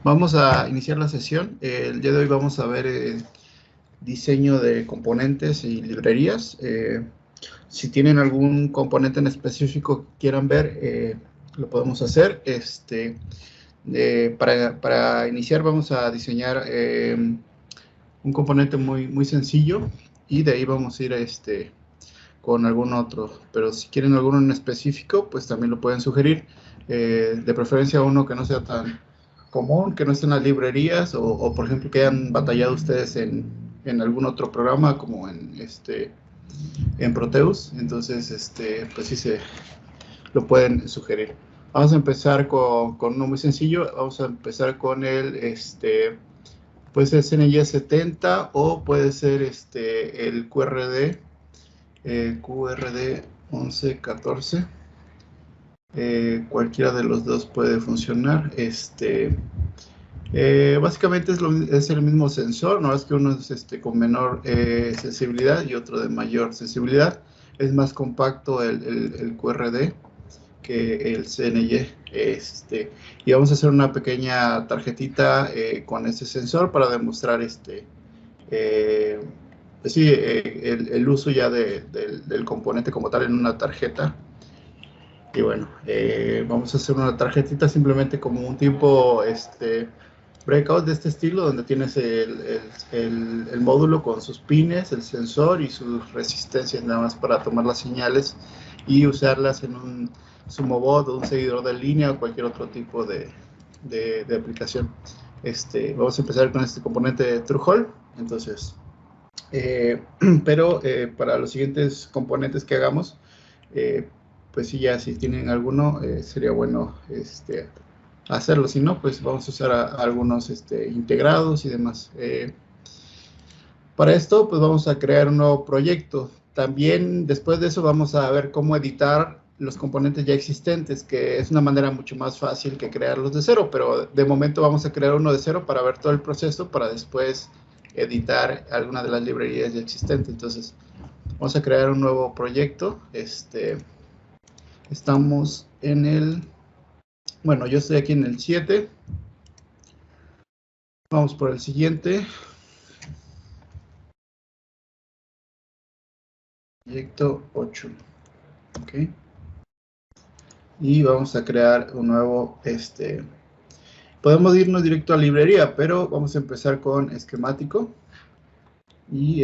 Vamos a iniciar la sesión. El día de hoy vamos a ver diseño de componentes y librerías. Si tienen algún componente en específico que quieran ver, lo podemos hacer. Para iniciar vamos a diseñar un componente muy sencillo y de ahí vamos a ir con algún otro. Pero si quieren alguno en específico, pues también lo pueden sugerir. De preferencia uno que no sea tan común, que no esté en las librerías o por ejemplo que hayan batallado ustedes en algún otro programa como en Proteus. Entonces pues sí se lo pueden sugerir. Vamos a empezar con uno muy sencillo. Vamos a empezar con puede ser CNY 70 o puede ser el QRD, QRD 1114. Cualquiera de los dos puede funcionar. Básicamente es el mismo sensor, no es que uno es con menor sensibilidad y otro de mayor sensibilidad. Es más compacto el QRD que el CNY. Y vamos a hacer una pequeña tarjetita con ese sensor para demostrar pues sí, el uso ya del componente como tal en una tarjeta. Y bueno, vamos a hacer una tarjetita simplemente como un tipo breakout de este estilo, donde tienes el módulo con sus pines, el sensor y sus resistencias, nada más para tomar las señales y usarlas en un SumoBot o un seguidor de línea o cualquier otro tipo de aplicación. Vamos a empezar con este componente de TrueHole. Entonces, pero para los siguientes componentes que hagamos, pues sí, ya si tienen alguno, sería bueno hacerlo. Si no, pues vamos a usar algunos integrados y demás. Para esto, pues vamos a crear un nuevo proyecto. También después de eso vamos a ver cómo editar los componentes ya existentes, que es una manera mucho más fácil que crearlos de cero, pero de momento vamos a crear uno de cero para ver todo el proceso, para después editar alguna de las librerías ya existentes. Entonces, vamos a crear un nuevo proyecto. Estamos en bueno, yo estoy aquí en el 7. Vamos por el siguiente. Proyecto 8. Ok. Y vamos a crear un nuevo, podemos irnos directo a librería, pero vamos a empezar con esquemático. Y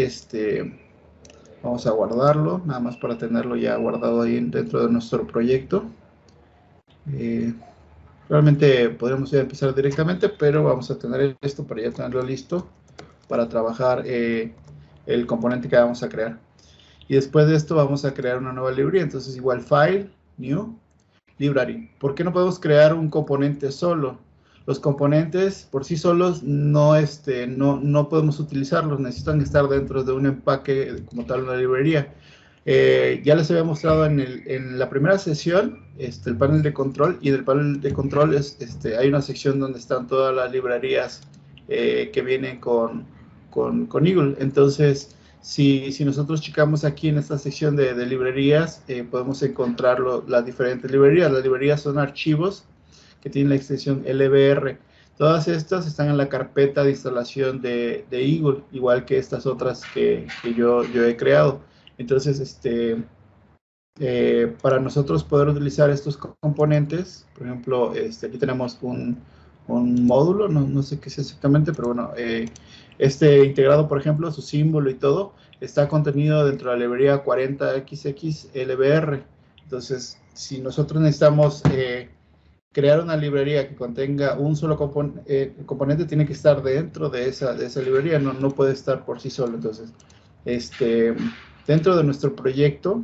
vamos a guardarlo, nada más para tenerlo ya guardado ahí dentro de nuestro proyecto. Realmente podríamos ya empezar directamente, pero vamos a tener esto para ya tenerlo listo para trabajar el componente que vamos a crear. Y después de esto vamos a crear una nueva librería. Entonces igual File, New, Library. ¿Por qué no podemos crear un componente solo? Los componentes por sí solos no podemos utilizarlos. Necesitan estar dentro de un empaque como tal, una librería. Ya les había mostrado en la primera sesión el panel de control, y en el panel de control hay una sección donde están todas las librerías que vienen con Eagle. Entonces, si nosotros checamos aquí en esta sección de librerías, podemos encontrar las diferentes librerías. Las librerías son archivos que tienen la extensión LBR. Todas estas están en la carpeta de instalación de Eagle, igual que estas otras que yo he creado. Entonces, para nosotros poder utilizar estos componentes, por ejemplo, aquí tenemos un módulo, no sé qué es exactamente, pero bueno, este integrado, por ejemplo, su símbolo y todo, está contenido dentro de la librería 40XX LBR. Entonces, si nosotros necesitamos crear una librería que contenga un solo componente, tiene que estar dentro de esa librería, no puede estar por sí solo. Entonces, dentro de nuestro proyecto,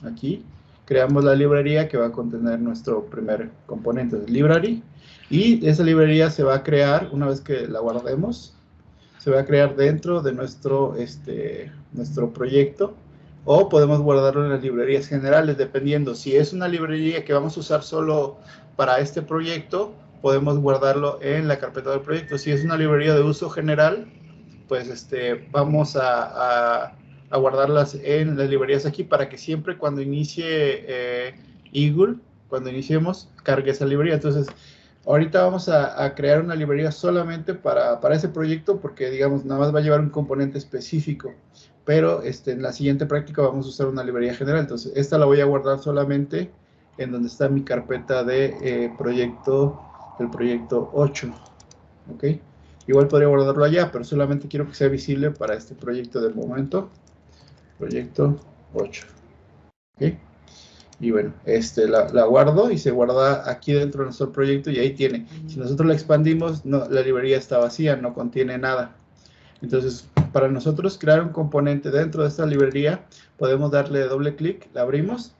aquí, creamos la librería que va a contener nuestro primer componente de library, y esa librería se va a crear, una vez que la guardemos, se va a crear dentro de nuestro proyecto, o podemos guardarlo en las librerías generales, dependiendo. Si es una librería que vamos a usar solo para este proyecto, podemos guardarlo en la carpeta del proyecto. Si es una librería de uso general, pues vamos a guardarlas en las librerías aquí, para que siempre cuando inicie Eagle, cuando iniciemos, cargue esa librería. Entonces, Ahorita vamos a crear una librería solamente para ese proyecto porque, digamos, nada más va a llevar un componente específico. Pero en la siguiente práctica vamos a usar una librería general. Entonces, esta la voy a guardar solamente en donde está mi carpeta de del proyecto 8. ¿Ok? Igual podría guardarlo allá, pero solamente quiero que sea visible para este proyecto del momento. Proyecto 8. ¿Ok? Y bueno, la guardo y se guarda aquí dentro de nuestro proyecto y ahí tiene. Si nosotros la expandimos, no, la librería está vacía, no contiene nada. Entonces, para nosotros crear un componente dentro de esta librería, podemos darle doble clic, la abrimos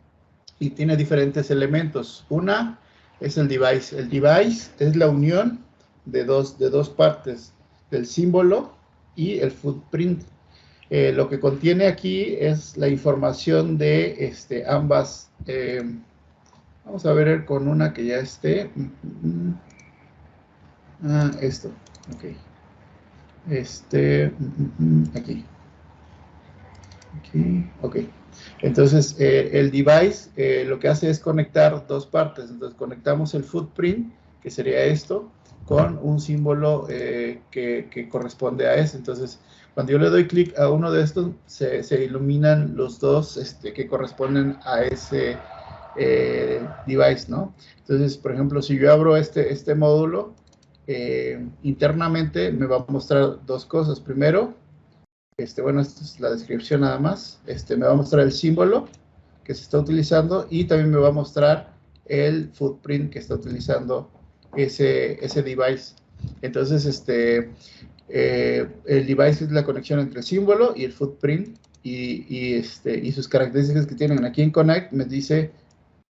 y tiene diferentes elementos. Una es el device. El device es la unión de dos partes, del símbolo y el footprint. Lo que contiene aquí es la información de ambas. Vamos a ver con una que ya esté. Esto. Ok. Aquí. Aquí. Ok. Entonces, el device lo que hace es conectar dos partes. Entonces, conectamos el footprint, que sería esto, con un símbolo que corresponde a ese. Entonces, cuando yo le doy clic a uno de estos, se iluminan los dos que corresponden a ese device, ¿no? Entonces, por ejemplo, si yo abro este módulo, internamente me va a mostrar dos cosas. Primero, bueno, esta es la descripción nada más. Me va a mostrar el símbolo que se está utilizando y también me va a mostrar el footprint que está utilizando ese device. Entonces, el device es la conexión entre el símbolo y el footprint y sus características que tienen. Aquí en Connect me dice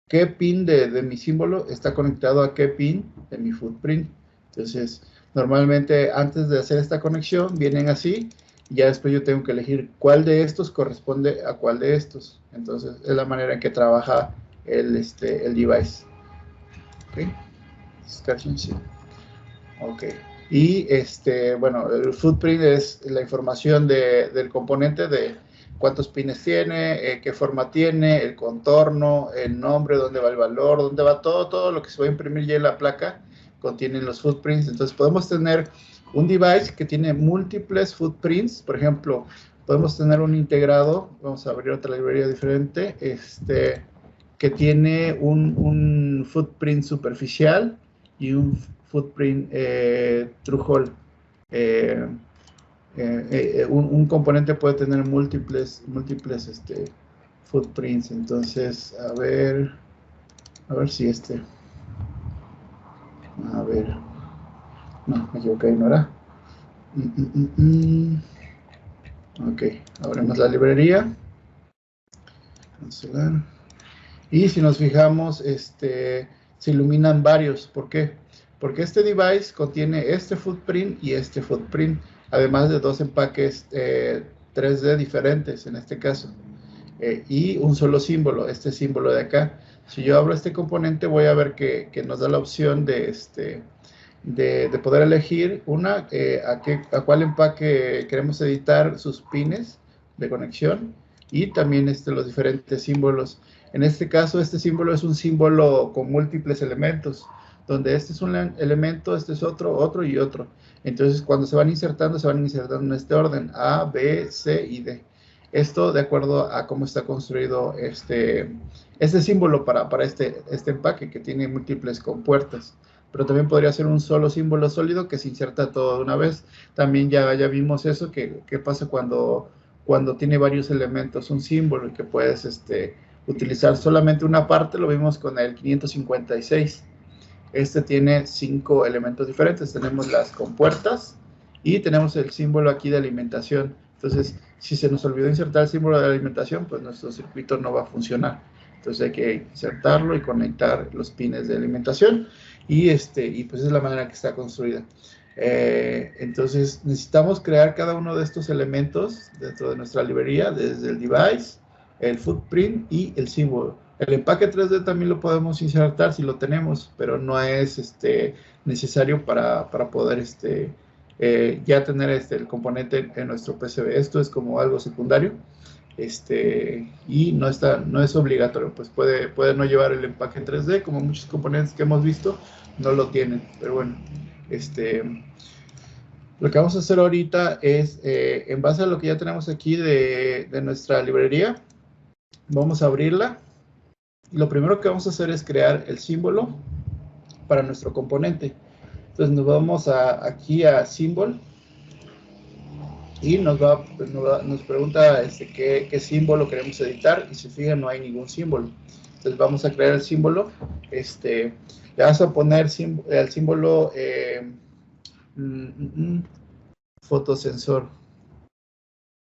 qué pin de mi símbolo está conectado a qué pin de mi footprint. Entonces, normalmente antes de hacer esta conexión vienen así. Y ya después yo tengo que elegir cuál de estos corresponde a cuál de estos. Entonces, es la manera en que trabaja el device. ¿Ok? Ok. Y, bueno, el footprint es la información del componente de cuántos pines tiene, qué forma tiene, el contorno, el nombre, dónde va el valor, dónde va todo lo que se va a imprimir ya en la placa, contienen los footprints. Entonces, podemos tener un device que tiene múltiples footprints. Por ejemplo, podemos tener un integrado, vamos a abrir otra librería diferente, que tiene un footprint superficial y un footprint through hole. Un componente puede tener múltiples footprints. Entonces, a ver si a ver, no, me equivoqué, no era. Ok, abrimos la librería, cancelar. Y si nos fijamos, se iluminan varios. ¿Por qué? Porque este device contiene este footprint y este footprint, además de dos empaques 3D diferentes en este caso, y un solo símbolo, este símbolo de acá. Si yo abro este componente, voy a ver que nos da la opción de poder elegir a cuál empaque queremos editar sus pines de conexión y también los diferentes símbolos. En este caso, este símbolo es un símbolo con múltiples elementos, donde este es un elemento, este es otro y otro. Entonces, cuando se van insertando en este orden, A, B, C y D. Esto de acuerdo a cómo está construido este símbolo para este empaque que tiene múltiples compuertas. Pero también podría ser un solo símbolo sólido que se inserta todo de una vez. También ya vimos eso, que pasa cuando tiene varios elementos un símbolo y que puedes utilizar solamente una parte. Lo vimos con el 556. Tiene 5 elementos diferentes. Tenemos las compuertas y tenemos el símbolo aquí de alimentación. Entonces, si se nos olvidó insertar el símbolo de alimentación, pues nuestro circuito no va a funcionar. Entonces hay que insertarlo y conectar los pines de alimentación y pues es la manera que está construida. Entonces necesitamos crear cada uno de estos elementos dentro de nuestra librería, desde el device, el footprint y el símbolo. El empaque 3D también lo podemos insertar si lo tenemos, pero no es necesario para poder ya tener el componente en nuestro PCB. Esto es como algo secundario. Y no es obligatorio, pues puede no llevar el empaque en 3D, como muchos componentes que hemos visto, no lo tienen, pero bueno, lo que vamos a hacer ahorita es, en base a lo que ya tenemos aquí de nuestra librería, vamos a abrirla. Lo primero que vamos a hacer es crear el símbolo para nuestro componente. Entonces nos vamos aquí a Symbol y nos pregunta qué símbolo queremos editar, y si fijan no hay ningún símbolo. Entonces vamos a crear el símbolo. Le vas a poner el símbolo fotosensor.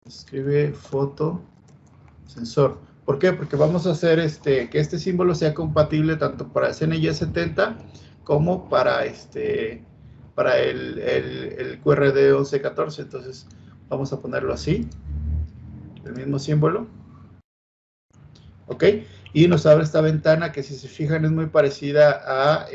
Escribe fotosensor. ¿Por qué? Porque vamos a hacer que este símbolo sea compatible tanto para el CNY 70 como para el QRD 1114. Entonces vamos a ponerlo así, el mismo símbolo. ¿Ok? Y nos abre esta ventana que, si se fijan, es muy parecida a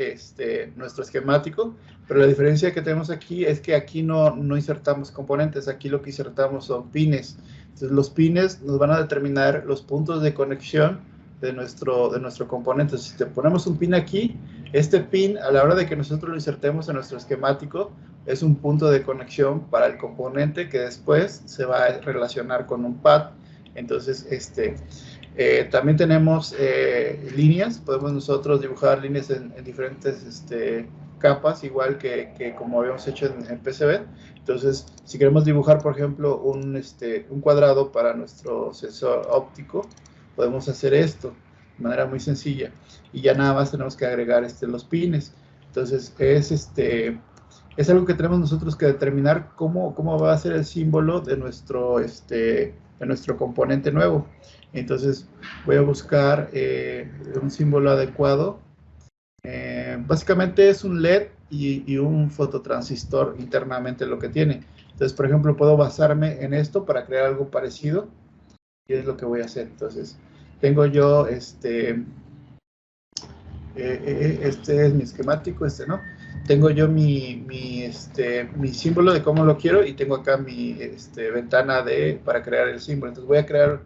nuestro esquemático, pero la diferencia que tenemos aquí es que aquí no insertamos componentes, aquí lo que insertamos son pines. Entonces los pines nos van a determinar los puntos de conexión de nuestro componente. Si te ponemos un pin aquí, este pin, a la hora de que nosotros lo insertemos en nuestro esquemático, es un punto de conexión para el componente que después se va a relacionar con un pad. Entonces, también tenemos líneas. Podemos nosotros dibujar líneas en diferentes capas, igual que como habíamos hecho en PCB. Entonces, si queremos dibujar, por ejemplo, un cuadrado para nuestro sensor óptico, podemos hacer esto de manera muy sencilla. Y ya nada más tenemos que agregar los pines. Entonces, es algo que tenemos nosotros que determinar cómo va a ser el símbolo de nuestro componente nuevo. Entonces voy a buscar un símbolo adecuado. Básicamente es un LED y un fototransistor internamente lo que tiene. Entonces, por ejemplo, puedo basarme en esto para crear algo parecido, y es lo que voy a hacer. Entonces, tengo yo este es mi esquemático, ¿no? Tengo yo mi símbolo de cómo lo quiero, y tengo acá mi ventana para crear el símbolo. Entonces voy a crear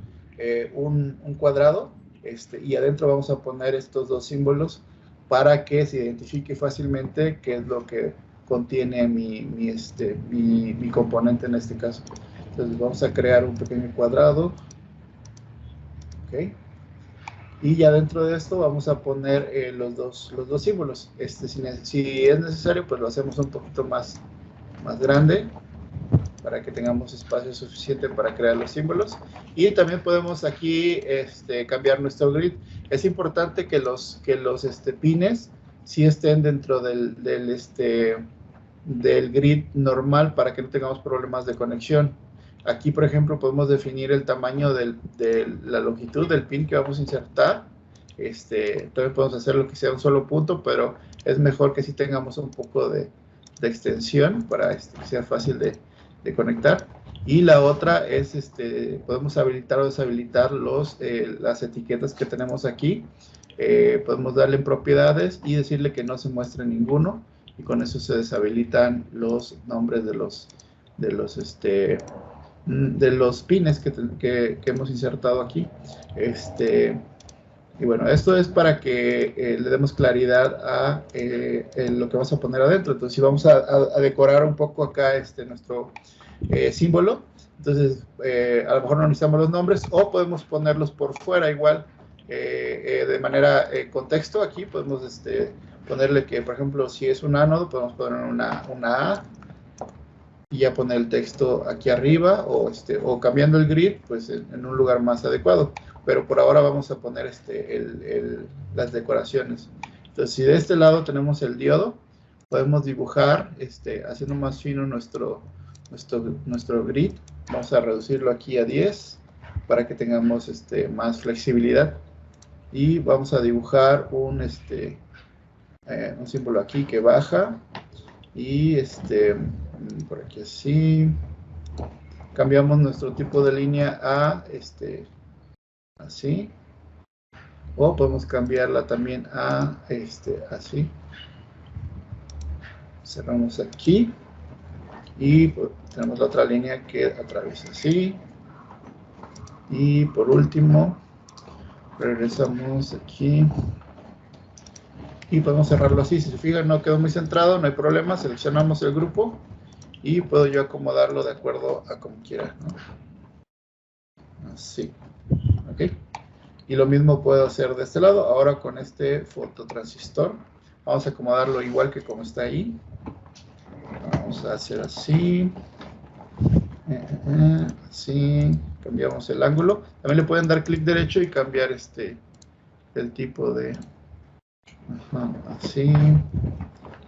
un cuadrado, y adentro vamos a poner estos dos símbolos para que se identifique fácilmente qué es lo que contiene mi componente en este caso. Entonces vamos a crear un pequeño cuadrado. ¿Ok? Y ya dentro de esto vamos a poner los dos símbolos. Si es necesario, pues lo hacemos un poquito más grande para que tengamos espacio suficiente para crear los símbolos. Y también podemos aquí cambiar nuestro grid. Es importante que los pines sí estén dentro del grid normal para que no tengamos problemas de conexión. Aquí, por ejemplo, podemos definir el tamaño de la longitud del pin que vamos a insertar. También podemos hacer lo que sea un solo punto, pero es mejor que sí tengamos un poco de extensión para que sea fácil de conectar. Y la otra es, podemos habilitar o deshabilitar las etiquetas que tenemos aquí. Podemos darle en propiedades y decirle que no se muestre ninguno, y con eso se deshabilitan los nombres de los pines que hemos insertado aquí. Y bueno, esto es para que le demos claridad a lo que vamos a poner adentro. Entonces, si vamos a decorar un poco acá nuestro símbolo, entonces a lo mejor no necesitamos los nombres, o podemos ponerlos por fuera igual, de manera contexto. Aquí podemos ponerle que, por ejemplo, si es un ánodo, podemos poner una A, y ya poner el texto aquí arriba, o cambiando el grid, pues en un lugar más adecuado. Pero por ahora vamos a poner las decoraciones. Entonces, si de este lado tenemos el diodo, podemos dibujar, haciendo más fino nuestro grid. Vamos a reducirlo aquí a 10 para que tengamos más flexibilidad. Y vamos a dibujar un símbolo aquí que baja, y por aquí así. Cambiamos nuestro tipo de línea a así, o podemos cambiarla también a así. Cerramos aquí, y tenemos la otra línea que atraviesa así. Y por último, regresamos aquí y podemos cerrarlo así. Si se fijan, no quedó muy centrado, no hay problema, seleccionamos el grupo y puedo yo acomodarlo de acuerdo a como quiera, ¿no? Así, ¿ok? Y lo mismo puedo hacer de este lado. Ahora con este fototransistor, vamos a acomodarlo igual que como está ahí. Vamos a hacer así. Así, cambiamos el ángulo. También le pueden dar clic derecho y cambiar el tipo de... así.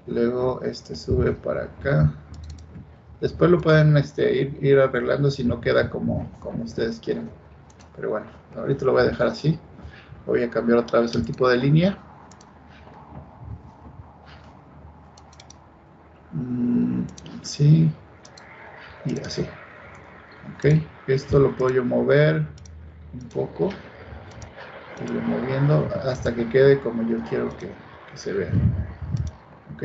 Luego sube para acá. Después lo pueden ir arreglando si no queda como ustedes quieren. Pero bueno, ahorita lo voy a dejar así. Voy a cambiar otra vez el tipo de línea. Así. Y así. Ok. Esto lo puedo yo mover un poco. Irlo moviendo hasta que quede como yo quiero que se vea. Ok.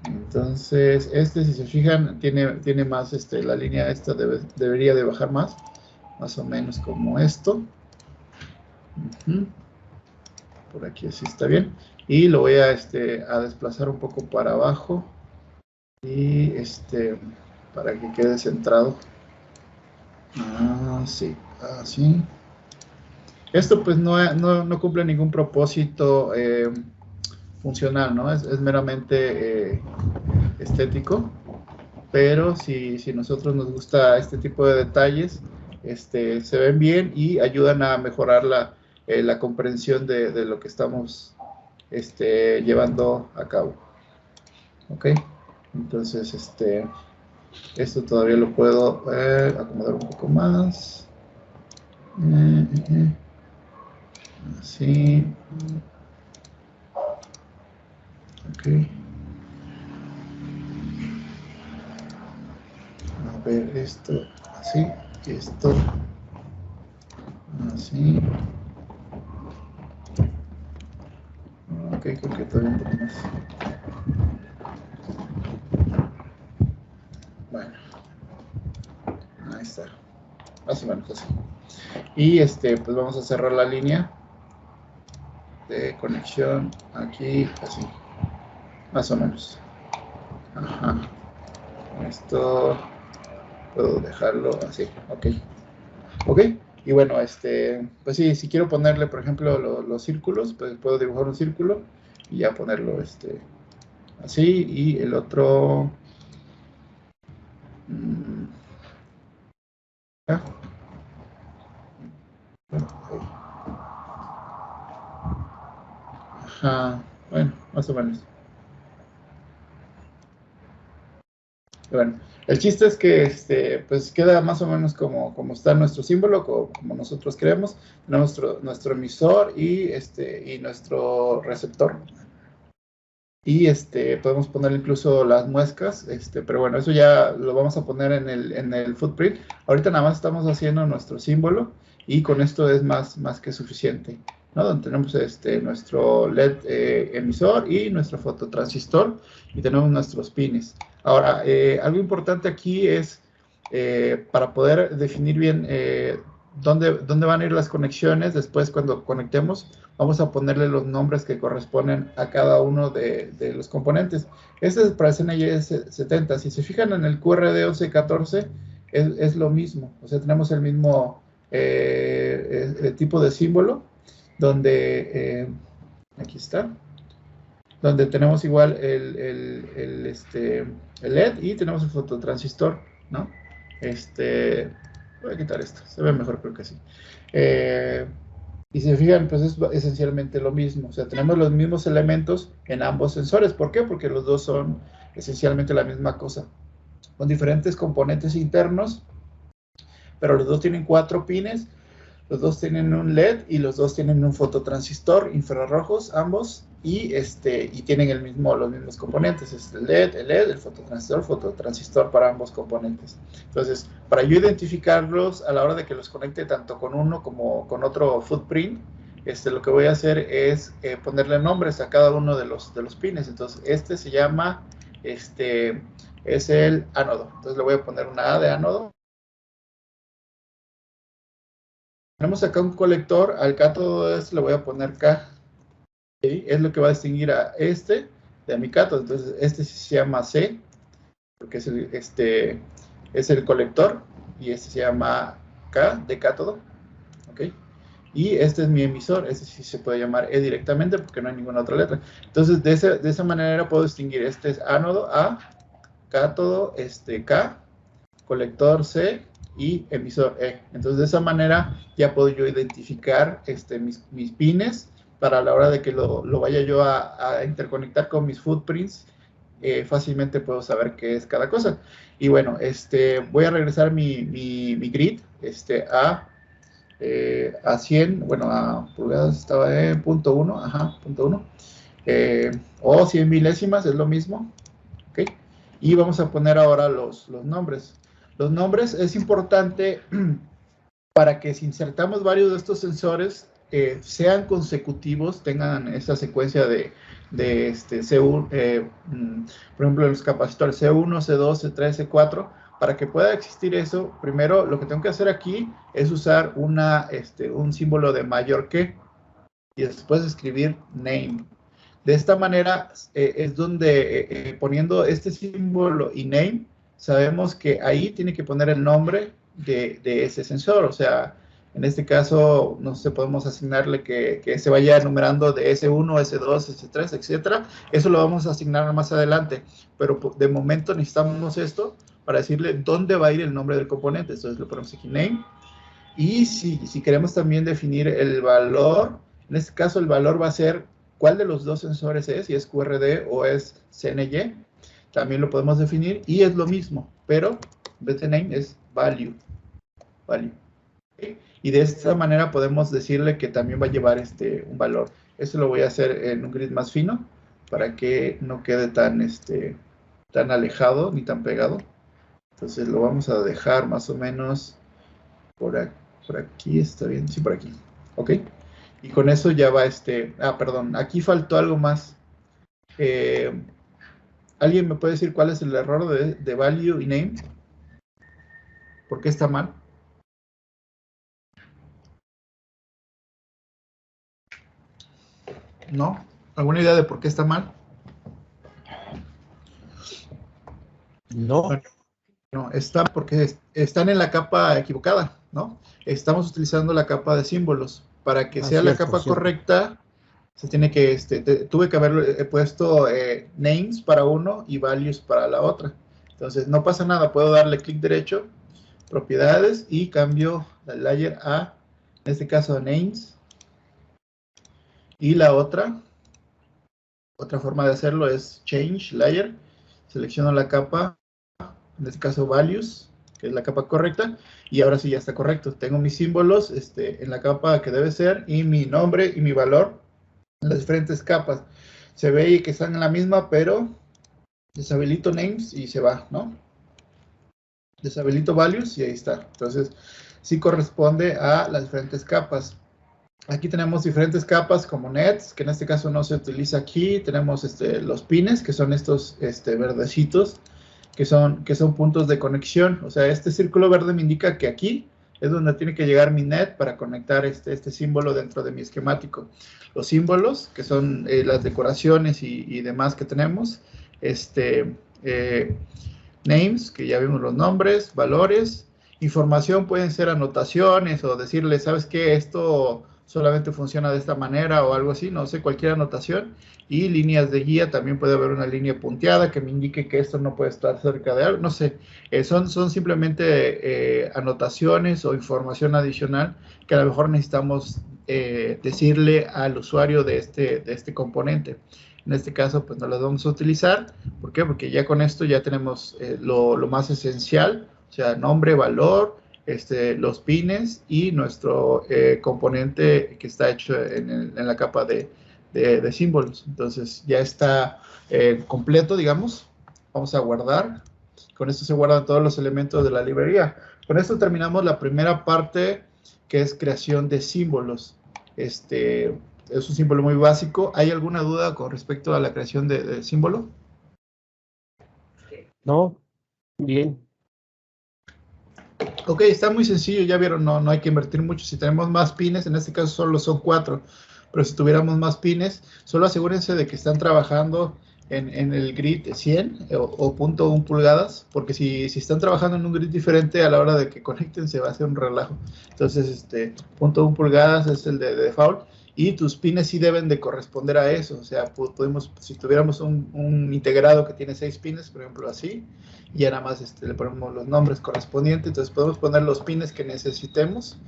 Entonces, si se fijan, tiene más, la línea esta debería de bajar más o menos como esto. Por aquí así está bien. Y lo voy a desplazar un poco para abajo y para que quede centrado. Sí, así. Esto pues no cumple ningún propósito funcional, ¿no? Es meramente estético. Pero si nosotros nos gusta este tipo de detalles, se ven bien y ayudan a mejorar la comprensión de lo que estamos llevando a cabo. ¿Ok? Entonces, esto todavía lo puedo acomodar un poco más. Así. Ok. A ver, esto así, esto así. Ok, creo que todavía un poco más. Bueno, ahí está. Más o menos así. Y pues vamos a cerrar la línea de conexión aquí, así. Más o menos. Ajá. Esto puedo dejarlo así. Ok. Ok. Y bueno, pues sí, si quiero ponerle, por ejemplo, los círculos, pues puedo dibujar un círculo y ya ponerlo así. Y el otro. Ah, ajá. Bueno, más o menos. Bueno, el chiste es que pues queda más o menos como está nuestro símbolo, como nosotros creemos, nuestro emisor y nuestro receptor. Y podemos poner incluso las muescas, pero bueno, eso ya lo vamos a poner en el footprint. Ahorita nada más estamos haciendo nuestro símbolo y con esto es más que suficiente, ¿no? Donde tenemos nuestro LED emisor y nuestro fototransistor y tenemos nuestros pines. Ahora, algo importante aquí es para poder definir bien dónde van a ir las conexiones. Después, cuando conectemos, vamos a ponerle los nombres que corresponden a cada uno de los componentes. Este es para CNIS 70. Si se fijan en el QRD 1114, es lo mismo. O sea, tenemos el mismo tipo de símbolo, donde, aquí está, donde tenemos igual el LED y tenemos el fototransistor, ¿no? Voy a quitar esto, se ve mejor creo que sí. Y si se fijan, pues es esencialmente lo mismo. O sea, tenemos los mismos elementos en ambos sensores. ¿Por qué? Porque los dos son esencialmente la misma cosa. Con diferentes componentes internos, pero los dos tienen 4 pines, los dos tienen un LED y los dos tienen un fototransistor infrarrojos, ambos, y tienen los mismos componentes. Es el LED, el fototransistor para ambos componentes. Entonces, para yo identificarlos a la hora de que los conecte tanto con uno como con otro footprint, lo que voy a hacer es ponerle nombres a cada uno de los pines. Entonces, se llama, es el ánodo. Entonces, le voy a poner una A de ánodo. Tenemos acá un colector, al cátodo le voy a poner K. ¿sí? Es lo que va a distinguir a este de mi cátodo. Entonces, este se llama C, porque es el colector, y este se llama K de cátodo, ¿ok? Y este es mi emisor, este sí se puede llamar E directamente porque no hay ninguna otra letra. Entonces, de esa manera puedo distinguir, este es ánodo A, cátodo K, colector C y emisor E. Entonces, de esa manera ya puedo yo identificar mis pines para la hora de que lo vaya yo a interconectar con mis footprints. Fácilmente puedo saber qué es cada cosa. Y bueno, voy a regresar mi grid a 100, bueno, a pulgadas estaba en punto 1, ajá, punto 1, o 100 milésimas, es lo mismo, ¿ok? Y vamos a poner ahora los nombres. Los nombres es importante para que si insertamos varios de estos sensores, sean consecutivos, tengan esa secuencia de C1, por ejemplo, los capacitores C1, C2, C3, C4, para que pueda existir eso, primero lo que tengo que hacer aquí es usar un símbolo de mayor que, y después escribir name. De esta manera es donde poniendo este símbolo y name, sabemos que ahí tiene que poner el nombre de ese sensor. O sea, en este caso, no sé, podemos asignarle que se vaya enumerando de S1, S2, S3, etcétera. Eso lo vamos a asignar más adelante. Pero de momento necesitamos esto para decirle dónde va a ir el nombre del componente. Entonces lo ponemos aquí, name. Y si queremos también definir el valor, en este caso el valor va a ser cuál de los dos sensores es, si es QRD o es CNY, también lo podemos definir y es lo mismo, pero en vez de name es value. Value. ¿Okay? Y de esta manera podemos decirle que también va a llevar un valor. Eso lo voy a hacer en un grid más fino para que no quede tan alejado ni tan pegado. Entonces lo vamos a dejar más o menos por aquí, está bien, sí, por aquí, ok, y con eso ya va perdón, aquí faltó algo más. ¿Alguien me puede decir cuál es el error de value y name? ¿Por qué está mal? ¿No? ¿Alguna idea de por qué está mal? No. Bueno, no, está porque están en la capa equivocada, ¿no? Estamos utilizando la capa de símbolos. Para que sea la capa correcta, se tiene que, tuve que haber puesto names para uno y values para la otra. Entonces, no pasa nada, puedo darle clic derecho, propiedades, y cambio la layer a, en este caso, names. Y la otra forma de hacerlo es change layer, selecciono la capa, en este caso values, que es la capa correcta, y ahora sí ya está correcto. Tengo mis símbolos en la capa que debe ser, y mi nombre y mi valor en las diferentes capas. Se ve que están en la misma, pero deshabilito names y se va, ¿no? Deshabilito values y ahí está. Entonces, sí corresponde a las diferentes capas. Aquí tenemos diferentes capas como nets, que en este caso no se utiliza aquí. Tenemos los pines, que son estos verdecitos, que son puntos de conexión. O sea, este círculo verde me indica que aquí es donde tiene que llegar mi net para conectar este símbolo dentro de mi esquemático. Los símbolos, que son las decoraciones y demás que tenemos. Names, que ya vimos los nombres, valores. Información pueden ser anotaciones o decirle, ¿sabes qué? Esto solamente funciona de esta manera o algo así, no sé, cualquier anotación. Y líneas de guía, también puede haber una línea punteada que me indique que esto no puede estar cerca de algo, no sé. Son simplemente anotaciones o información adicional que a lo mejor necesitamos decirle al usuario de este componente. En este caso, pues no las vamos a utilizar. ¿Por qué? Porque ya con esto ya tenemos lo más esencial, o sea, nombre, valor, los pines y nuestro componente que está hecho en la capa de símbolos. Entonces ya está completo, digamos. Vamos a guardar. Con esto se guardan todos los elementos de la librería. Con esto terminamos la primera parte, que es creación de símbolos. Es un símbolo muy básico. ¿Hay alguna duda con respecto a la creación de símbolo? No, bien. Ok, está muy sencillo, ya vieron, no hay que invertir mucho. Si tenemos más pines, en este caso solo son 4. pero si tuviéramos más pines, solo asegúrense de que están trabajando en el grid 100 o 0.1 pulgadas, porque si están trabajando en un grid diferente, a la hora de que conecten se va a hacer un relajo. Entonces, 0.1 pulgadas es el de default, y tus pines sí deben de corresponder a eso. O sea, podemos, si tuviéramos un integrado que tiene 6 pines, por ejemplo, así, y ya nada más le ponemos los nombres correspondientes, entonces podemos poner los pines que necesitemos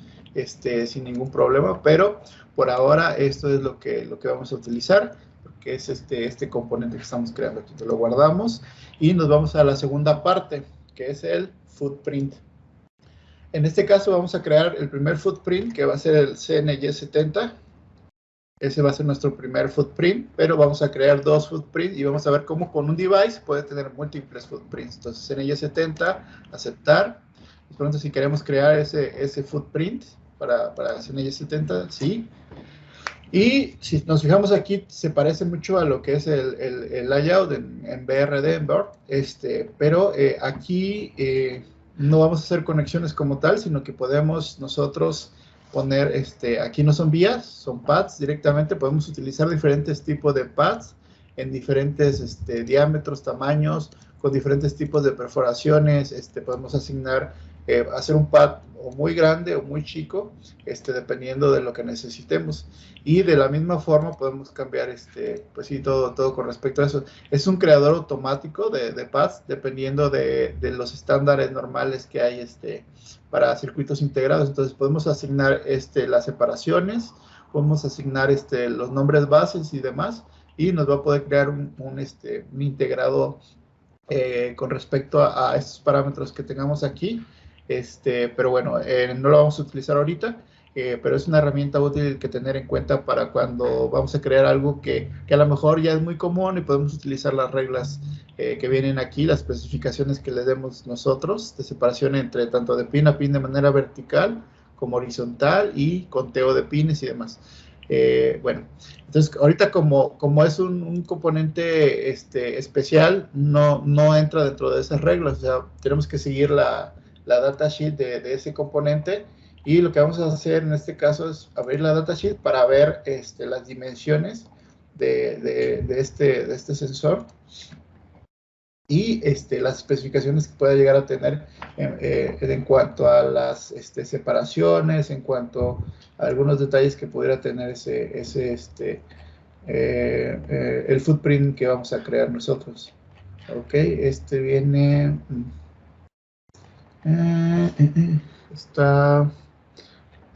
sin ningún problema, pero por ahora esto es lo que vamos a utilizar, que es este componente que estamos creando aquí. Lo guardamos y nos vamos a la segunda parte, que es el footprint. En este caso vamos a crear el primer footprint, que va a ser el CNY70. Ese va a ser nuestro primer footprint, pero vamos a crear 2 footprints y vamos a ver cómo con un device puede tener múltiples footprints. Entonces, CNY70, aceptar. Y pronto, si queremos crear ese footprint para CNY70, sí. Y si nos fijamos aquí, se parece mucho a lo que es el layout en BRD, en Board, pero aquí no vamos a hacer conexiones como tal, sino que podemos nosotros poner, aquí no son vías, son pads directamente. Podemos utilizar diferentes tipos de pads en diferentes diámetros, tamaños, con diferentes tipos de perforaciones. Podemos asignar, hacer un pad o muy grande o muy chico, dependiendo de lo que necesitemos. Y de la misma forma podemos cambiar, pues sí, todo con respecto a eso. Es un creador automático de pads, dependiendo de los estándares normales que hay para circuitos integrados. Entonces podemos asignar las separaciones, podemos asignar los nombres bases y demás, y nos va a poder crear un integrado con respecto a estos parámetros que tengamos aquí. Pero bueno, no lo vamos a utilizar ahorita, pero es una herramienta útil que tener en cuenta para cuando vamos a crear algo que a lo mejor ya es muy común, y podemos utilizar las reglas que vienen aquí, las especificaciones que le demos nosotros, de separación entre tanto de pin a pin de manera vertical como horizontal, y conteo de pines y demás. Bueno, entonces ahorita como es un componente especial, no entra dentro de esas reglas. O sea, tenemos que seguir la datasheet de ese componente, y lo que vamos a hacer en este caso es abrir la datasheet para ver las dimensiones de este sensor, y las especificaciones que pueda llegar a tener en cuanto a las separaciones, en cuanto a algunos detalles que pudiera tener el footprint que vamos a crear nosotros. Ok, viene... está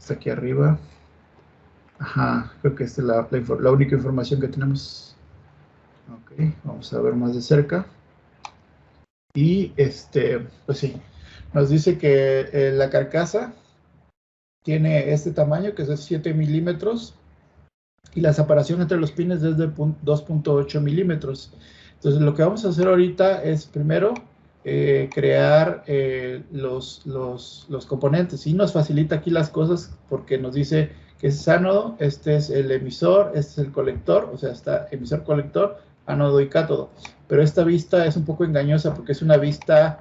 aquí arriba. Ajá, creo que esta es la única información que tenemos. Ok, vamos a ver más de cerca. Y pues sí, nos dice que la carcasa tiene este tamaño, que es de 7 milímetros, y la separación entre los pines es de 2.8 milímetros. Entonces, lo que vamos a hacer ahorita es primero crear los componentes, y nos facilita aquí las cosas porque nos dice que este es ánodo, este es el emisor, este es el colector. O sea, está emisor, colector, ánodo y cátodo. Pero esta vista es un poco engañosa porque es una vista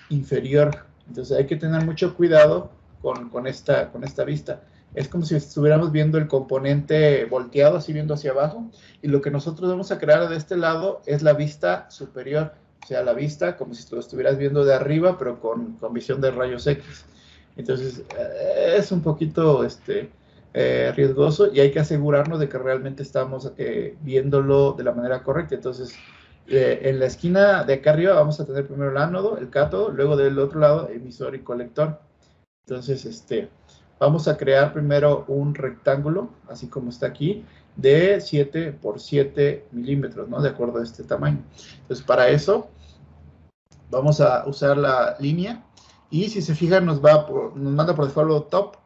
inferior. Entonces hay que tener mucho cuidado con esta vista. Es como si estuviéramos viendo el componente volteado, así viendo hacia abajo, y lo que nosotros vamos a crear de este lado es la vista superior. O sea, la vista como si lo estuvieras viendo de arriba, pero con visión de rayos X. Entonces, es un poquito riesgoso, y hay que asegurarnos de que realmente estamos viéndolo de la manera correcta. Entonces, en la esquina de acá arriba vamos a tener primero el ánodo, el cátodo, luego del otro lado emisor y colector. Entonces, vamos a crear primero un rectángulo, así como está aquí, de 7 por 7 milímetros, ¿no? De acuerdo a este tamaño. Entonces, para eso, vamos a usar la línea, y si se fijan, nos manda por default top.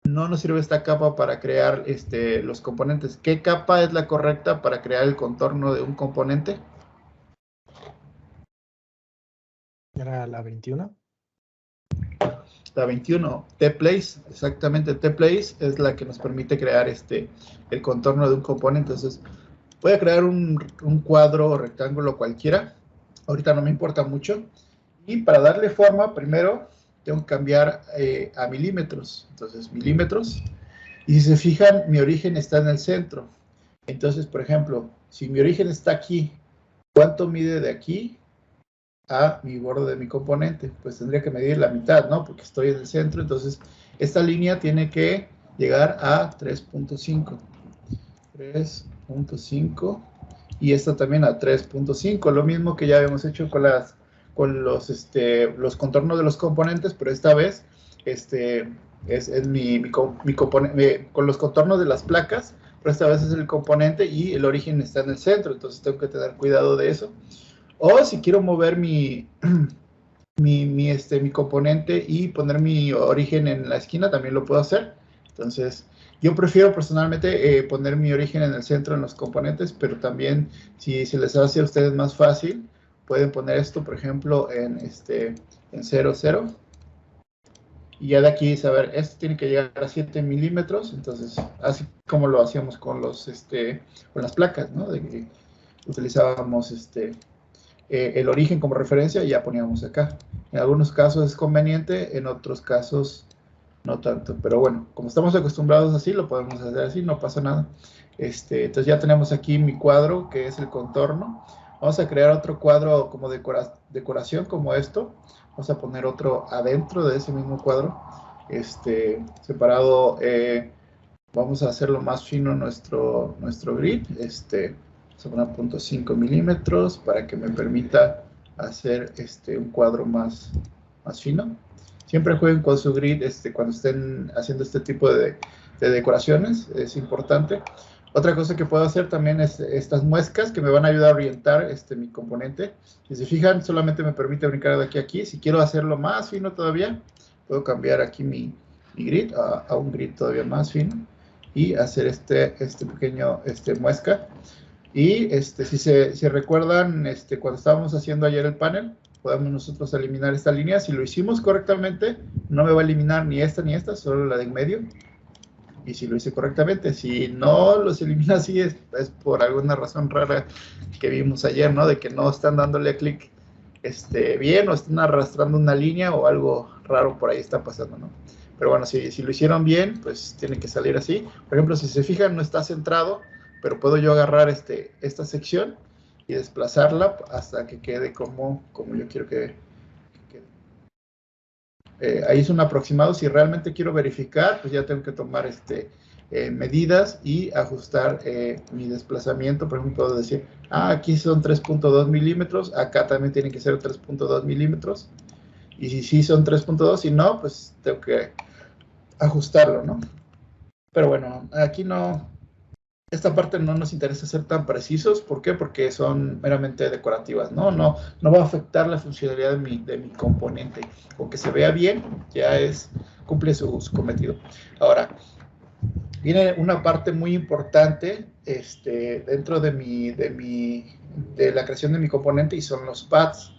No nos sirve esta capa para crear los componentes. ¿Qué capa es la correcta para crear el contorno de un componente? Era la 21. La 21, T-Place, exactamente. T-Place es la que nos permite crear el contorno de un componente. Entonces, voy a crear un cuadro o rectángulo cualquiera. Ahorita no me importa mucho. Y para darle forma, primero tengo que cambiar a milímetros. Entonces, milímetros. Y si se fijan, mi origen está en el centro. Entonces, por ejemplo, si mi origen está aquí, ¿cuánto mide de aquí a mi borde de mi componente? Pues tendría que medir la mitad, ¿no? Porque estoy en el centro, entonces esta línea tiene que llegar a 3.5. 3.5 y esta también a 3.5, lo mismo que ya habíamos hecho con los contornos de los componentes, pero esta vez es mi componente, con los contornos de las placas, pero esta vez es el componente y el origen está en el centro, entonces tengo que tener cuidado de eso. O si quiero mover mi componente y poner mi origen en la esquina, también lo puedo hacer. Entonces, yo prefiero personalmente poner mi origen en el centro en los componentes, pero también si se les hace a ustedes más fácil, pueden poner esto, por ejemplo, en 0, 0. Y ya de aquí saber, esto tiene que llegar a 7 milímetros, entonces, así como lo hacíamos con con las placas, ¿no? De que utilizábamos el origen como referencia y ya poníamos acá. En algunos casos es conveniente, en otros casos no tanto. Pero bueno, como estamos acostumbrados así, lo podemos hacer así, no pasa nada. Entonces ya tenemos aquí mi cuadro, que es el contorno. Vamos a crear otro cuadro como decoración, como esto. Vamos a poner otro adentro de ese mismo cuadro, separado. Vamos a hacerlo más fino nuestro grid. Vamos a poner 0.5 milímetros para que me permita hacer un cuadro más fino. Siempre jueguen con su grid cuando estén haciendo este tipo de decoraciones, es importante. Otra cosa que puedo hacer también es estas muescas que me van a ayudar a orientar mi componente. Si se fijan, solamente me permite brincar de aquí a aquí. Si quiero hacerlo más fino todavía, puedo cambiar aquí mi grid a un grid todavía más fino y hacer este pequeño muesca. Y si se recuerdan, cuando estábamos haciendo ayer el panel, podemos nosotros eliminar esta línea. Si lo hicimos correctamente, no me va a eliminar ni esta, solo la de en medio. Y si lo hice correctamente, si no los elimina así, es por alguna razón rara que vimos ayer, ¿no? De que no están dándole clic bien o están arrastrando una línea o algo raro por ahí está pasando, ¿no? Pero bueno, si lo hicieron bien, pues tiene que salir así. Por ejemplo, si se fijan, no está centrado, pero puedo yo agarrar esta sección y desplazarla hasta que quede como yo quiero que quede. Ahí es un aproximado. Si realmente quiero verificar, pues ya tengo que tomar medidas y ajustar mi desplazamiento. Por ejemplo, puedo decir, aquí son 3.2 milímetros, acá también tiene que ser 3.2 milímetros. Y si sí son 3.2, si no, pues tengo que ajustarlo, ¿no? Pero bueno, aquí no, esta parte no nos interesa ser tan precisos. ¿Por qué? Porque son meramente decorativas, ¿no? No va a afectar la funcionalidad de mi componente. Con que se vea bien, ya cumple su cometido. Ahora, viene una parte muy importante dentro de la creación de mi componente y son los pads.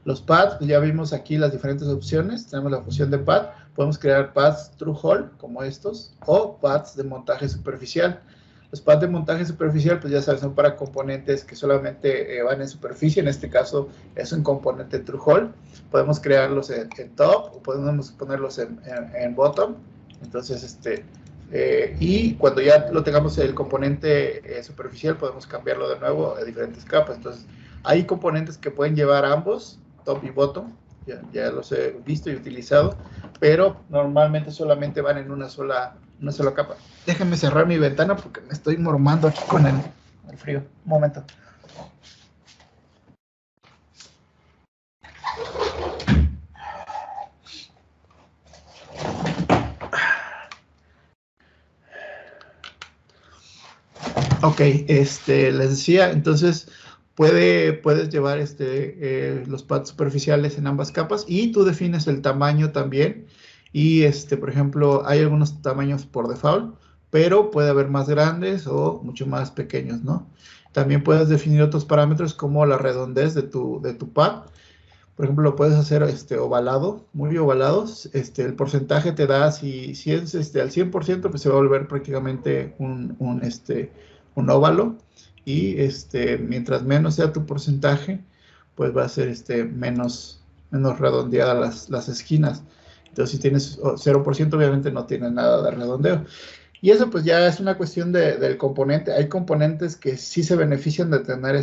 Los pads, ya vimos aquí las diferentes opciones. Tenemos la función de pad. Podemos crear pads through hole, como estos, o pads de montaje superficial. Los pads de montaje superficial, pues ya sabes, son para componentes que solamente van en superficie. En este caso es un componente through hole. Podemos crearlos en top o podemos ponerlos en bottom. Entonces, y cuando ya lo tengamos el componente superficial, podemos cambiarlo de nuevo a diferentes capas. Entonces, hay componentes que pueden llevar ambos, top y bottom, ya los he visto y utilizado, pero normalmente solamente van en una sola capa. Déjenme cerrar mi ventana porque me estoy mormando aquí con el frío. Un momento. Ok, les decía, entonces puedes llevar los pads superficiales en ambas capas y tú defines el tamaño también. Y por ejemplo, hay algunos tamaños por default, pero puede haber más grandes o mucho más pequeños, ¿no? También puedes definir otros parámetros como la redondez de tu pad. Por ejemplo, lo puedes hacer ovalado, muy ovalados. El porcentaje te da, si es al 100%, pues se va a volver prácticamente un óvalo. Y mientras menos sea tu porcentaje, pues va a ser menos redondeada las esquinas. Entonces, si tienes 0%, obviamente no tiene nada de redondeo. Y eso pues ya es una cuestión del componente. Hay componentes que sí se benefician de tener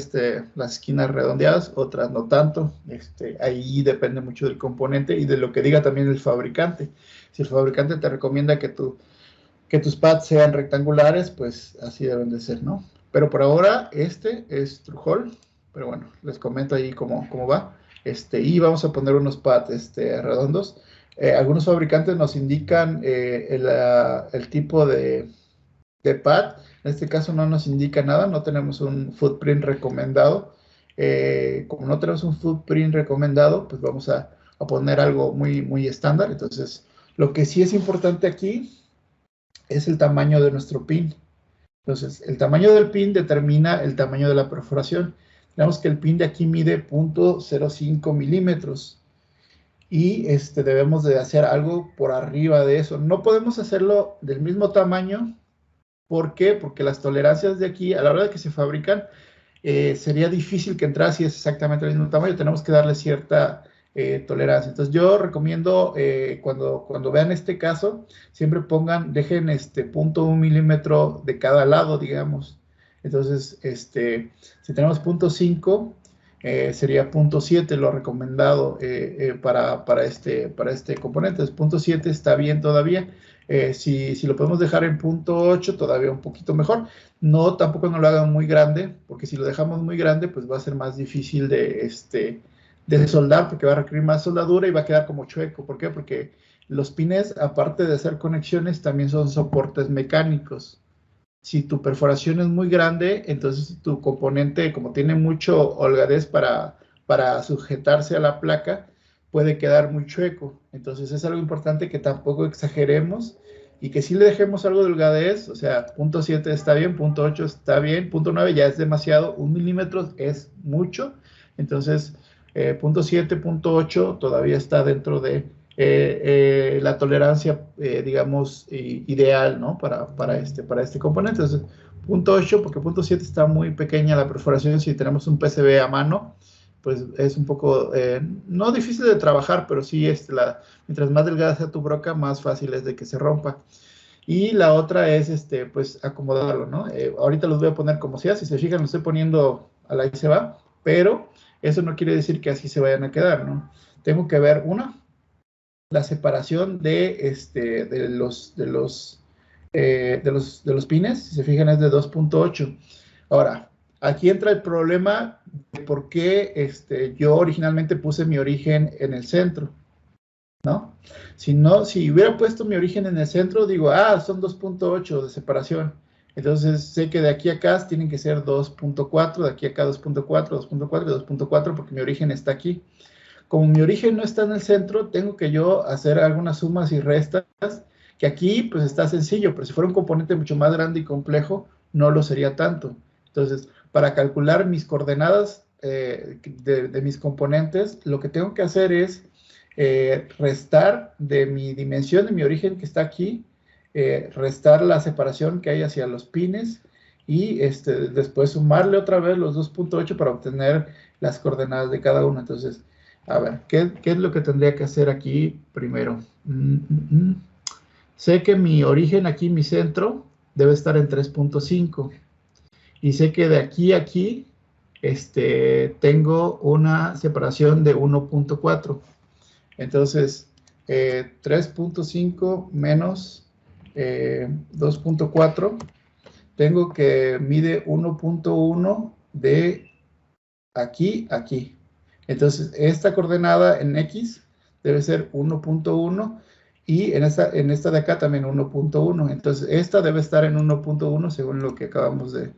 las esquinas redondeadas, otras no tanto. Ahí depende mucho del componente y de lo que diga también el fabricante. Si el fabricante te recomienda que tus pads sean rectangulares, pues así deben de ser, ¿no? Pero por ahora este es True-Hole, pero bueno, les comento ahí cómo va. Y vamos a poner unos pads redondos. Algunos fabricantes nos indican el tipo de pad. En este caso no nos indica nada, no tenemos un footprint recomendado. Como no tenemos un footprint recomendado, pues vamos a poner algo muy, muy estándar. Entonces, lo que sí es importante aquí es el tamaño de nuestro pin. Entonces, el tamaño del pin determina el tamaño de la perforación. Tenemos que el pin de aquí mide 0.05 milímetros y debemos de hacer algo por arriba de eso. No podemos hacerlo del mismo tamaño. ¿Por qué? Porque las tolerancias de aquí, a la hora de que se fabrican, sería difícil que entrara si es exactamente el mismo tamaño. Tenemos que darle cierta tolerancia. Entonces yo recomiendo cuando vean este caso, siempre dejen 0.1 milímetro de cada lado, digamos. Entonces, si tenemos 0.5, sería 0.7 lo recomendado para este componente. Entonces, 0.7 está bien todavía. Si lo podemos dejar en 0.8, todavía un poquito mejor. No, tampoco no lo hagan muy grande, porque si lo dejamos muy grande, pues va a ser más difícil de soldar, porque va a requerir más soldadura y va a quedar como chueco. ¿Por qué? Porque los pines, aparte de hacer conexiones, también son soportes mecánicos. Si tu perforación es muy grande, entonces tu componente, como tiene mucho holgadez para sujetarse a la placa, puede quedar muy chueco. Entonces es algo importante que tampoco exageremos y que sí le dejemos algo de holgadez. O sea, 0.7 está bien, 0.8 está bien, 0.9 ya es demasiado, 1 milímetro es mucho. Entonces, 0.7, 0.8 todavía está dentro de la tolerancia, digamos, ideal, ¿no? Para este componente. Entonces, 0.8, porque 0.7 está muy pequeña la perforación. Si tenemos un PCB a mano, pues es un poco, no difícil de trabajar, pero sí, mientras más delgada sea tu broca, más fácil es de que se rompa. Y la otra es, pues, acomodarlo, ¿no? Ahorita los voy a poner como sea. Si se fijan, lo estoy poniendo a la ahí se va, pero eso no quiere decir que así se vayan a quedar, ¿no? Tengo que ver, la separación de los pines. Si se fijan, es de 2.8. Ahora, aquí entra el problema de por qué yo originalmente puse mi origen en el centro, ¿no? Si hubiera puesto mi origen en el centro, digo, son 2.8 de separación. Entonces, sé que de aquí a acá tienen que ser 2.4, de aquí a acá 2.4, 2.4 y 2.4, porque mi origen está aquí. Como mi origen no está en el centro, tengo que yo hacer algunas sumas y restas, que aquí pues está sencillo, pero si fuera un componente mucho más grande y complejo, no lo sería tanto. Entonces, para calcular mis coordenadas de mis componentes, lo que tengo que hacer es restar de mi dimensión, de mi origen que está aquí, restar la separación que hay hacia los pines y después sumarle otra vez los 2.8 para obtener las coordenadas de cada uno. Entonces, a ver, ¿qué es lo que tendría que hacer aquí primero? Sé que mi origen aquí, mi centro, debe estar en 3.5. Y sé que de aquí a aquí tengo una separación de 1.4. Entonces, 3.5 menos 2.4, tengo que mide 1.1 de aquí a aquí. Entonces, esta coordenada en X debe ser 1.1 y en esta de acá también 1.1. Entonces, esta debe estar en 1.1 según lo que acabamos de